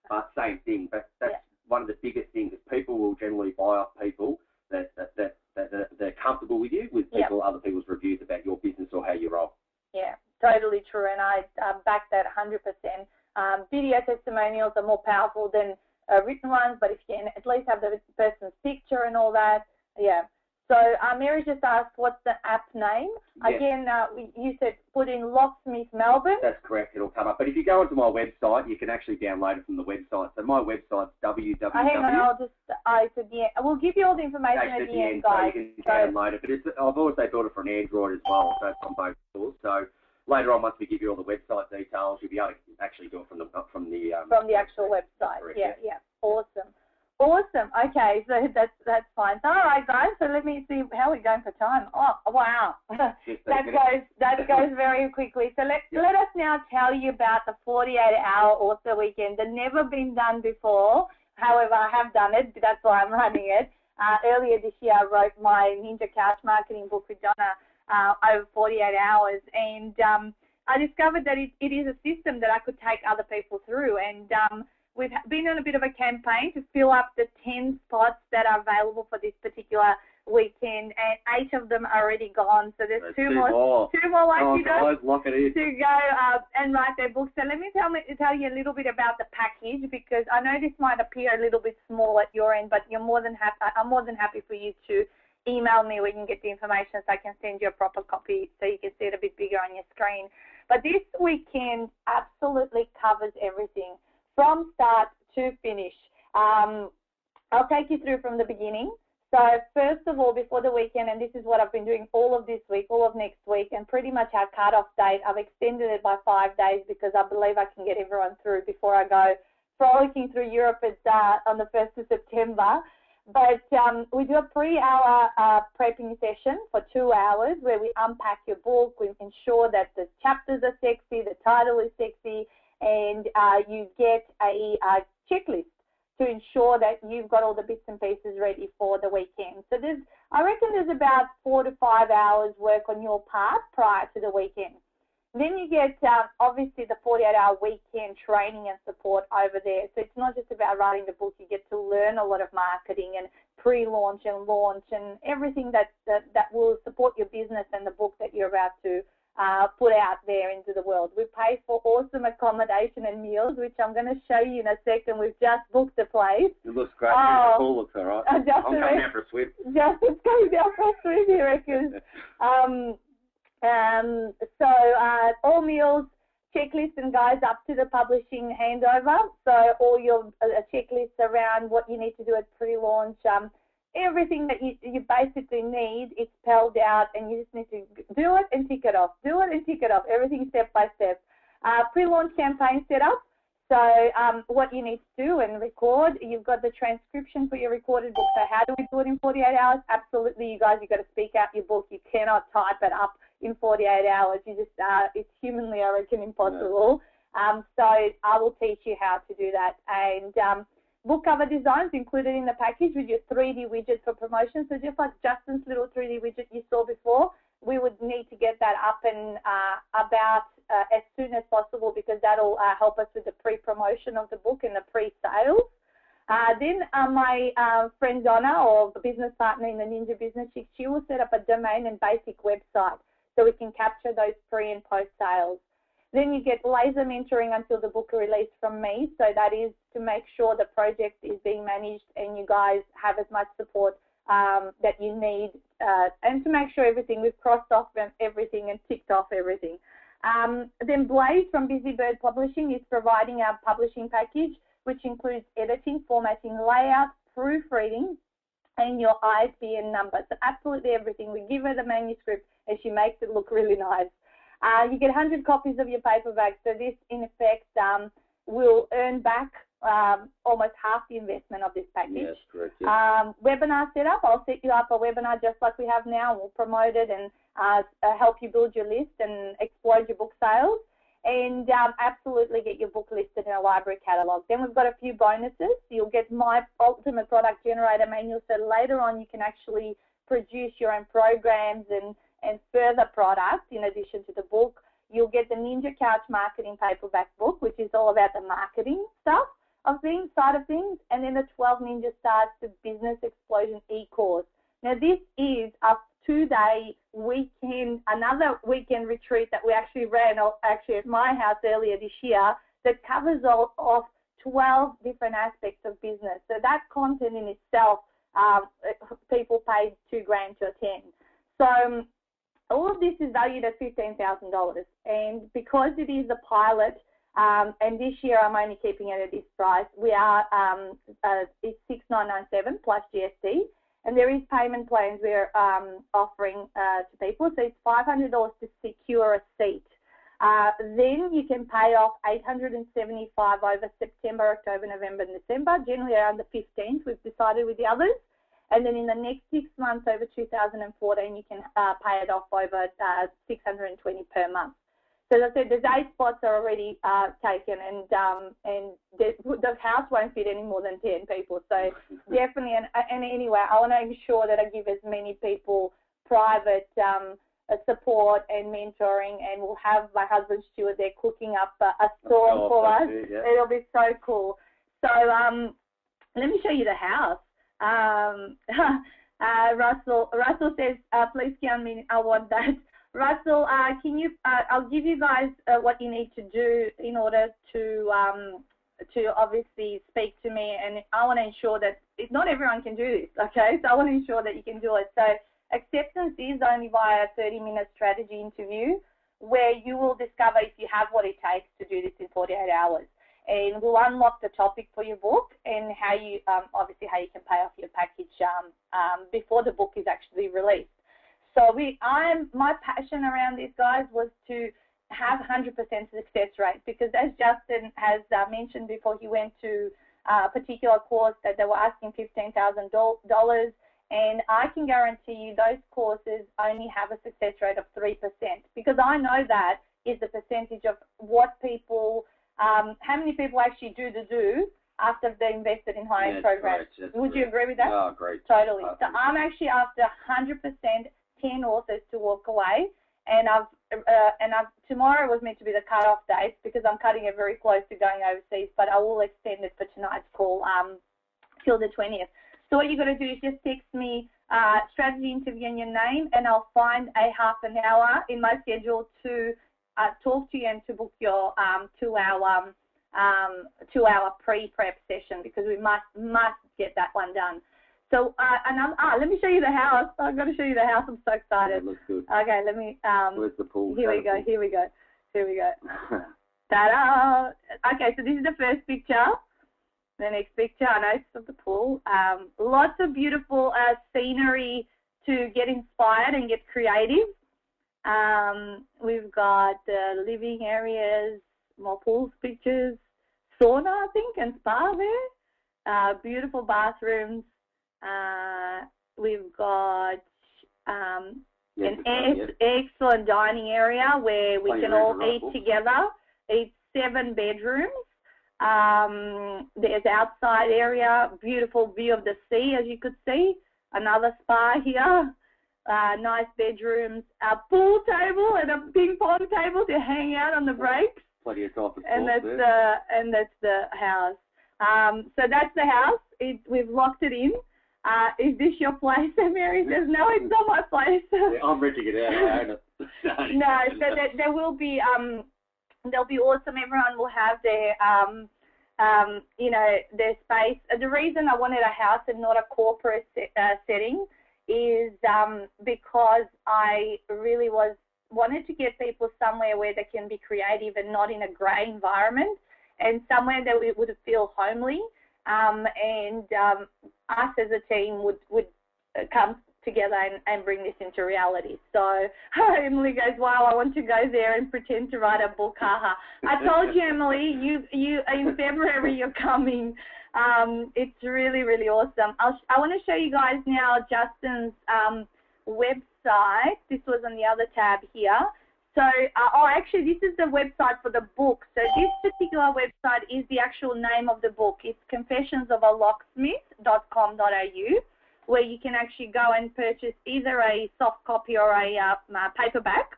Speaker 2: But same thing. But that's one of the biggest things is people will generally buy off people that they're comfortable with you, with other people's reviews about your business or how you roll.
Speaker 1: Yeah, totally true. And I back that 100%. Video testimonials are more powerful than written ones, but if you can at least have the person's picture and all that, So Mary just asked, what's the app name? Again, you said put in Locksmith Melbourne.
Speaker 2: That's correct, it'll come up. But if you go onto my website, you can actually download it from the website. So my website's www.
Speaker 1: Hang on, we'll give you all the information at the end, guys.
Speaker 2: So you can download it. But I've also built it for an Android as well, so it's on both stores. So later on, once we give you all the website details, you'll be able to actually do it from the
Speaker 1: actual website.
Speaker 2: Correct,
Speaker 1: yeah. Awesome. Okay, so that's fine. All right, guys. So let me see how we're going for time. Oh, wow. that goes very quickly. So let us now tell you about the 48-hour author weekend. They've never been done before. However, I have done it. That's why I'm running it. Earlier this year, I wrote my Ninja Couch Marketing book with Donna over 48 hours, and I discovered that it is a system that I could take other people through, and we've been on a bit of a campaign to fill up the 10 spots that are available for this particular weekend, and 8 of them are already gone. So there's two more like to go and write their books. So let me tell you a little bit about the package, because I know this might appear a little bit small at your end, but I'm more than happy for you to email me where you can get the information so I can send you a proper copy so you can see it a bit bigger on your screen. But this weekend absolutely covers everything from start to finish. I'll take you through from the beginning. So first of all, before the weekend, and this is what I've been doing all of this week, all of next week, and pretty much our cut-off date, I've extended it by 5 days because I believe I can get everyone through before I go frolicking through Europe on the 1st of September. But we do a 3-hour prepping session for 2 hours where we unpack your book, we ensure that the chapters are sexy, the title is sexy, and you get a checklist to ensure that you've got all the bits and pieces ready for the weekend. So I reckon there's about 4 to 5 hours work on your part prior to the weekend. Then you get, obviously, the 48-hour weekend training and support over there. So it's not just about writing the book. You get to learn a lot of marketing and pre-launch and launch and everything that will support your business and the book that you're about to put out there into the world. We pay for awesome accommodation and meals, which I'm going to show you in a second. We've just booked a place.
Speaker 2: It looks great. The pool looks all right. I'm coming out for a swim.
Speaker 1: Justin's coming out for a swim, he reckons. All meals, checklists and guides up to the publishing handover. So all your checklists around what you need to do at pre-launch, everything that you basically need is spelled out, and you just need to do it and tick it off. Do it and tick it off. Everything step by step. Pre-launch campaign setup. So what you need to do and record, you've got the transcription for your recorded book. So how do we do it in 48 hours? Absolutely, you guys, you've got to speak out your book. You cannot type it up in 48 hours. You just, it's humanly, I reckon, impossible. Yeah. So I will teach you how to do that. And book cover designs included in the package with your 3D widget for promotion. So just like Justin's little 3D widget you saw before, we would need to get that up and about as soon as possible, because that'll help us with the pre-promotion of the book and the pre-sales. Then my friend Donna, or business partner in the Ninja Business Chick, she will set up a domain and basic website so we can capture those pre and post sales. Then you get laser mentoring until the book release from me. So that is to make sure the project is being managed and you guys have as much support that you need, and to make sure everything, we've crossed off everything and ticked off everything. Then Blaze from Busy Bird Publishing is providing our publishing package, which includes editing, formatting, layout, proofreading, and your ISBN number. So absolutely everything. We give her the manuscript and she makes it look really nice. You get 100 copies of your paperback. So this, in effect, will earn back almost half the investment of this package.
Speaker 2: Yes, correct. Yeah.
Speaker 1: Webinar setup. I'll set you up a webinar just like we have now. We'll promote it and help you build your list and explode your book sales. And absolutely get your book listed in a library catalogue. Then we've got a few bonuses. You'll get my Ultimate Product Generator manual, so later on you can actually produce your own programs and further products in addition to the book. You'll get the Ninja Couch Marketing Paperback book, which is all about the marketing stuff of things, side of things, and then the 12 Ninja Starts to Business Explosion e-course. Now this is a 2-day weekend, another weekend retreat that we actually ran at my house earlier this year that covers off 12 different aspects of business. So that content in itself, people paid $2,000 to attend. So all of this is valued at $15,000, and because it is a pilot, and this year I'm only keeping it at this price, we are it's $6,997 plus GST. And there is payment plans we're offering to people. So it's $500 to secure a seat. Then you can pay off $875 over September, October, November, and December, generally around the 15th, we've decided with the others. And then in the next 6 months, over 2014, you can pay it off over $620 per month. So as I said, the 8 spots are already taken, and the house won't fit any more than 10 people. So definitely, and anyway, I want to ensure that I give as many people private support and mentoring, and we'll have my husband Stuart there cooking up a storm for us. Yeah. It'll be so cool. So let me show you the house. Russell says, please count me. I want that. Russell, can you? I'll give you guys what you need to do in order to obviously speak to me, and I want to ensure that not everyone can do this. Okay, so I want to ensure that you can do it. So acceptance is only via a 30-minute strategy interview, where you will discover if you have what it takes to do this in 48 hours, and we'll unlock the topic for your book and how you obviously how you can pay off your package before the book is actually released. So my passion around this, guys, was to have 100% success rate, because as Justin has mentioned before, he went to a particular course that they were asking $15,000, and I can guarantee you those courses only have a success rate of 3%, because I know that is the percentage of what people, how many people actually do the do after they invested in high-end programs. Would you agree with that?
Speaker 2: Oh, great.
Speaker 1: Totally. So I'm actually after 100%. 10 authors to walk away, and tomorrow was meant to be the cut-off date, because I'm cutting it very close to going overseas, but I will extend it for tonight's call till the 20th. So what you've got to do is just text me strategy interview and your name, and I'll find a half an hour in my schedule to talk to you and to book your 2-hour pre-prep session, because we must get that one done. So let me show you the house. I've got to show you the house. I'm so excited.
Speaker 2: That looks good.
Speaker 1: Okay, let me.
Speaker 2: Where's the pool?
Speaker 1: Here we go. Ta-da! Okay, so this is the first picture. The next picture, I know it's of the pool. Lots of beautiful scenery to get inspired and get creative. We've got living areas, more pools, pictures, sauna, I think, and spa there. Beautiful bathrooms. We've got an excellent dining area where we can all eat together. It's 7 bedrooms. There's outside area, beautiful view of the sea, as you could see. Another spa here. Nice bedrooms, a pool table and a ping pong table to hang out on the breaks.
Speaker 2: Plenty of time for
Speaker 1: and that's the house. So that's the house. We've locked it in. Is this your place? And Mary says, no, it's not my place.
Speaker 2: Yeah, I'm renting it out. I own it.
Speaker 1: No, so there will be they'll be awesome. Everyone will have their their space. The reason I wanted a house and not a corporate setting is because I really wanted to get people somewhere where they can be creative and not in a grey environment, and somewhere that we would feel homely, and us as a team would come together and bring this into reality. So Emily goes, wow, I want to go there and pretend to write a book. Haha. I told you, Emily, you in February you're coming. It's really, really awesome. I want to show you guys now Justin's website. This was on the other tab here. So, actually, this is the website for the book. So this particular website is the actual name of the book. It's confessionsofalocksmith.com.au, where you can actually go and purchase either a soft copy or a paperback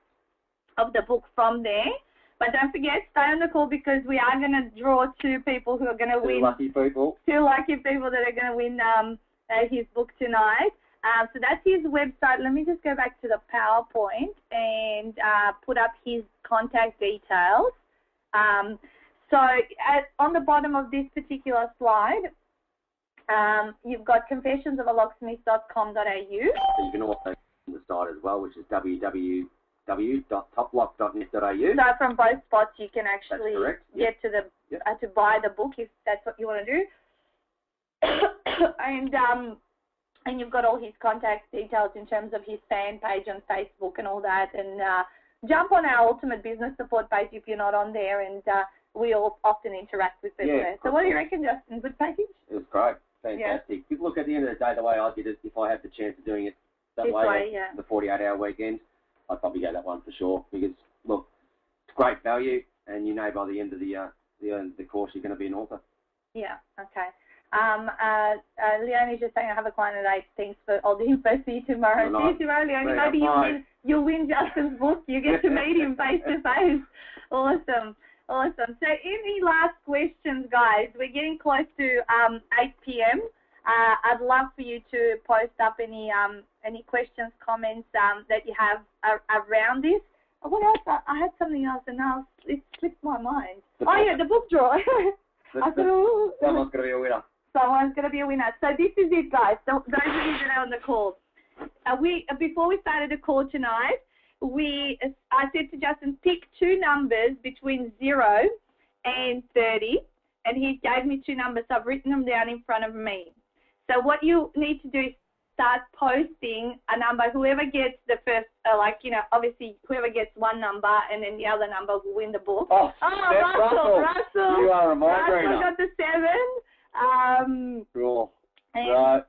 Speaker 1: of the book from there. But don't forget, stay on the call, because we are going to draw 2 people who are going to win.
Speaker 2: 2 lucky people.
Speaker 1: 2 lucky people that are going to win his book tonight. So that's his website. Let me just go back to the PowerPoint and put up his contact details. So on the bottom of this particular slide, you've got confessionsofalocksmith.com.au.
Speaker 2: So you can also on the site as well, which is www.toplock.net.au.
Speaker 1: So from both spots, you can actually get to
Speaker 2: Yep.
Speaker 1: to buy the book if that's what you want to do. And you've got all his contact details in terms of his fan page on Facebook and all that. And jump on our Ultimate Business Support page if you're not on there, and we all often interact with people there. So what do you reckon, Justin? Good package?
Speaker 2: It was great. Fantastic. Yeah. Look, at the end of the day, the way I did it, if I had the chance of doing it that way, the 48-hour weekend, I'd probably go that one for sure, because, look, it's great value, and you know by the end of the course you're going to be an author.
Speaker 1: Yeah, okay. Leonie's just saying I have a client at 8. Thanks for all the info. See you tomorrow. See you tomorrow, Leonie. Maybe you'll win Justin's book. You get to meet him face to face. Awesome. Awesome. So any last questions, guys? We're getting close to 8 p.m. I'd love for you to post up any questions, comments that you have around this. What else? I had something else, and now it slipped my mind. The book draw.
Speaker 2: Someone's going to be a winner.
Speaker 1: Someone's going to be a winner. So this is it, guys. So those of you that are on the call, before we started the call tonight, I said to Justin, pick 2 numbers between 0 and 30, and he gave me 2 numbers. So I've written them down in front of me. So what you need to do is start posting a number. Whoever gets the first, obviously whoever gets one number and then the other number will win the book.
Speaker 2: Oh, Russell. You are a migrainer.
Speaker 1: Russell got the 7.
Speaker 2: Cool.
Speaker 1: And,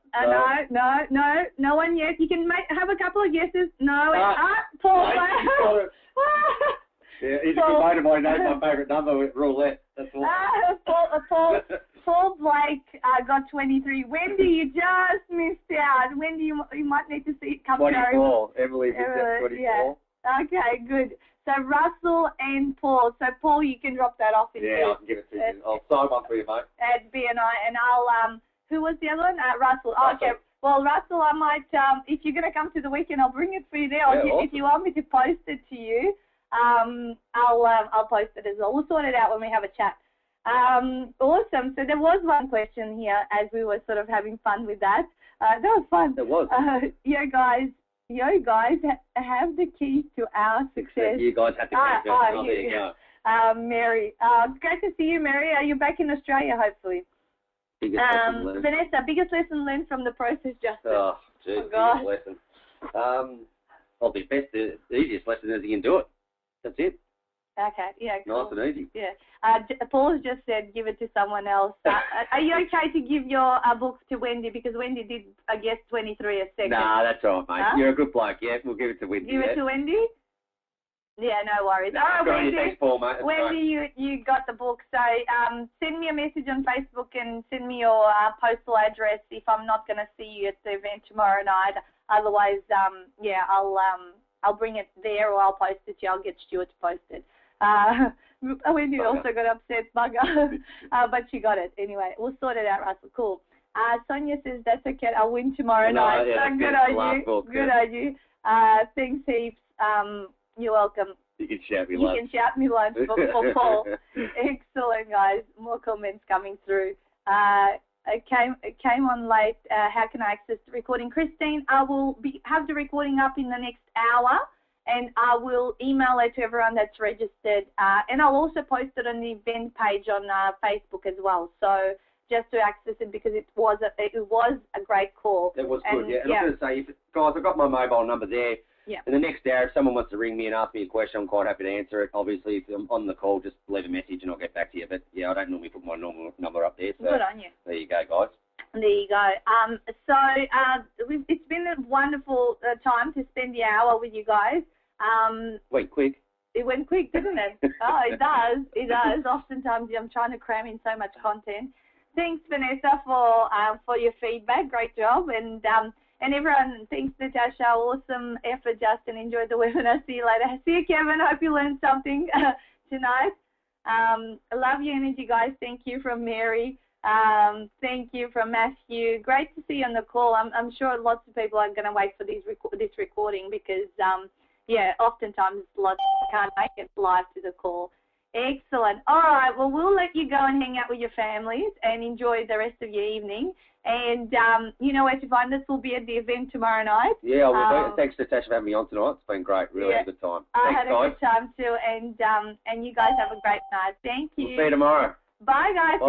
Speaker 1: no one yet. You can have a couple of guesses. No, Paul.
Speaker 2: Yeah, he's a good mate of mine. Knows my favourite number with roulette. That's all.
Speaker 1: Paul Blake got 23. Wendy, you just missed out. Wendy, you might need to see it come
Speaker 2: 24. Emily missed out 24.
Speaker 1: Yeah. Okay, good. So Russell and Paul. So Paul, you can drop that off.
Speaker 2: I can give it to you. I'll sign one for you, mate.
Speaker 1: At BNI, and I'll who was the other one? Russell.
Speaker 2: Russell.
Speaker 1: Okay. Well, Russell, I might, if you're going to come to the weekend, I'll bring it for you there.
Speaker 2: Awesome.
Speaker 1: If you want me to post it to you, I'll post it as well. We'll sort it out when we have a chat. Awesome. So there was one question here as we were sort of having fun with that. That was fun.
Speaker 2: It was.
Speaker 1: You guys have the keys to our success.
Speaker 2: You guys have the keys. There you go.
Speaker 1: Mary, great to see you, Mary. Are you back in Australia, hopefully? Vanessa, biggest lesson learned from the process, Justin?
Speaker 2: Oh, geez, biggest lesson. Well, the easiest lesson is you can do it. That's it.
Speaker 1: Okay, yeah, cool.
Speaker 2: Nice and easy.
Speaker 1: Yeah. Paul's just said give it to someone else. Are you okay to give your books to Wendy? Because Wendy did, I guess, 23 a second.
Speaker 2: Nah, that's all right, mate. Huh? You're a good bloke. Yeah, we'll give it to Wendy.
Speaker 1: Give it to Wendy? Yeah, no worries. All right, Wendy.
Speaker 2: Thanks, Paul, mate.
Speaker 1: Wendy, you got the book. So send me a message on Facebook and send me your postal address if I'm not going to see you at the event tomorrow night. Otherwise, yeah, I'll bring it there or I'll post it to you. I'll get Stuart to post it. Wendy also got upset, bugger. But she got it. Anyway, we'll sort it out, Russell. Cool. Sonia says, that's okay. I'll win tomorrow night.
Speaker 2: Yeah,
Speaker 1: so good on you.
Speaker 2: Book,
Speaker 1: good on you. Thanks heaps. You're welcome.
Speaker 2: You can shout me
Speaker 1: lunch. You can shout me lunch for Paul. Excellent, guys. More comments coming through. It came on late. How can I access the recording? Christine, I will have the recording up in the next hour. And I will email it to everyone that's registered. And I'll also post it on the event page on Facebook as well. So just to access it because it was a great call.
Speaker 2: It was good, yeah. And I'm going to say, guys, I've got my mobile number there.
Speaker 1: Yeah.
Speaker 2: In the next hour, if someone wants to ring me and ask me a question, I'm quite happy to answer it. Obviously, if I'm on the call, just leave a message and I'll get back to you. But, yeah, I don't normally put my normal number up there. So
Speaker 1: good on you.
Speaker 2: There you go, guys.
Speaker 1: There you go. It's been a wonderful time to spend the hour with you guys.
Speaker 2: Went quick.
Speaker 1: It went quick, didn't it? Oh, it does. It does. Oftentimes, I'm trying to cram in so much content. Thanks, Vanessa, for your feedback. Great job. And everyone, thanks, Natasha. Awesome effort, Justin. Enjoyed the webinar. See you later. See you, Kevin. Hope you learned something tonight. I love your energy, guys. Thank you from Mary. Thank you from Matthew. Great to see you on the call. I'm sure lots of people are going to wait for this recording because, yeah, oftentimes lots can't make it live to the call. Excellent. All right. Well, we'll let you go and hang out with your families and enjoy the rest of your evening. And you know where to find us. We'll be at the event tomorrow night.
Speaker 2: Yeah, well, thanks, Natasha, for having me on tonight. It's been great. Really had a good time.
Speaker 1: I
Speaker 2: had
Speaker 1: a good time too. And you guys have a great night. Thank you.
Speaker 2: We'll see you tomorrow.
Speaker 1: Bye, guys.
Speaker 2: Bye.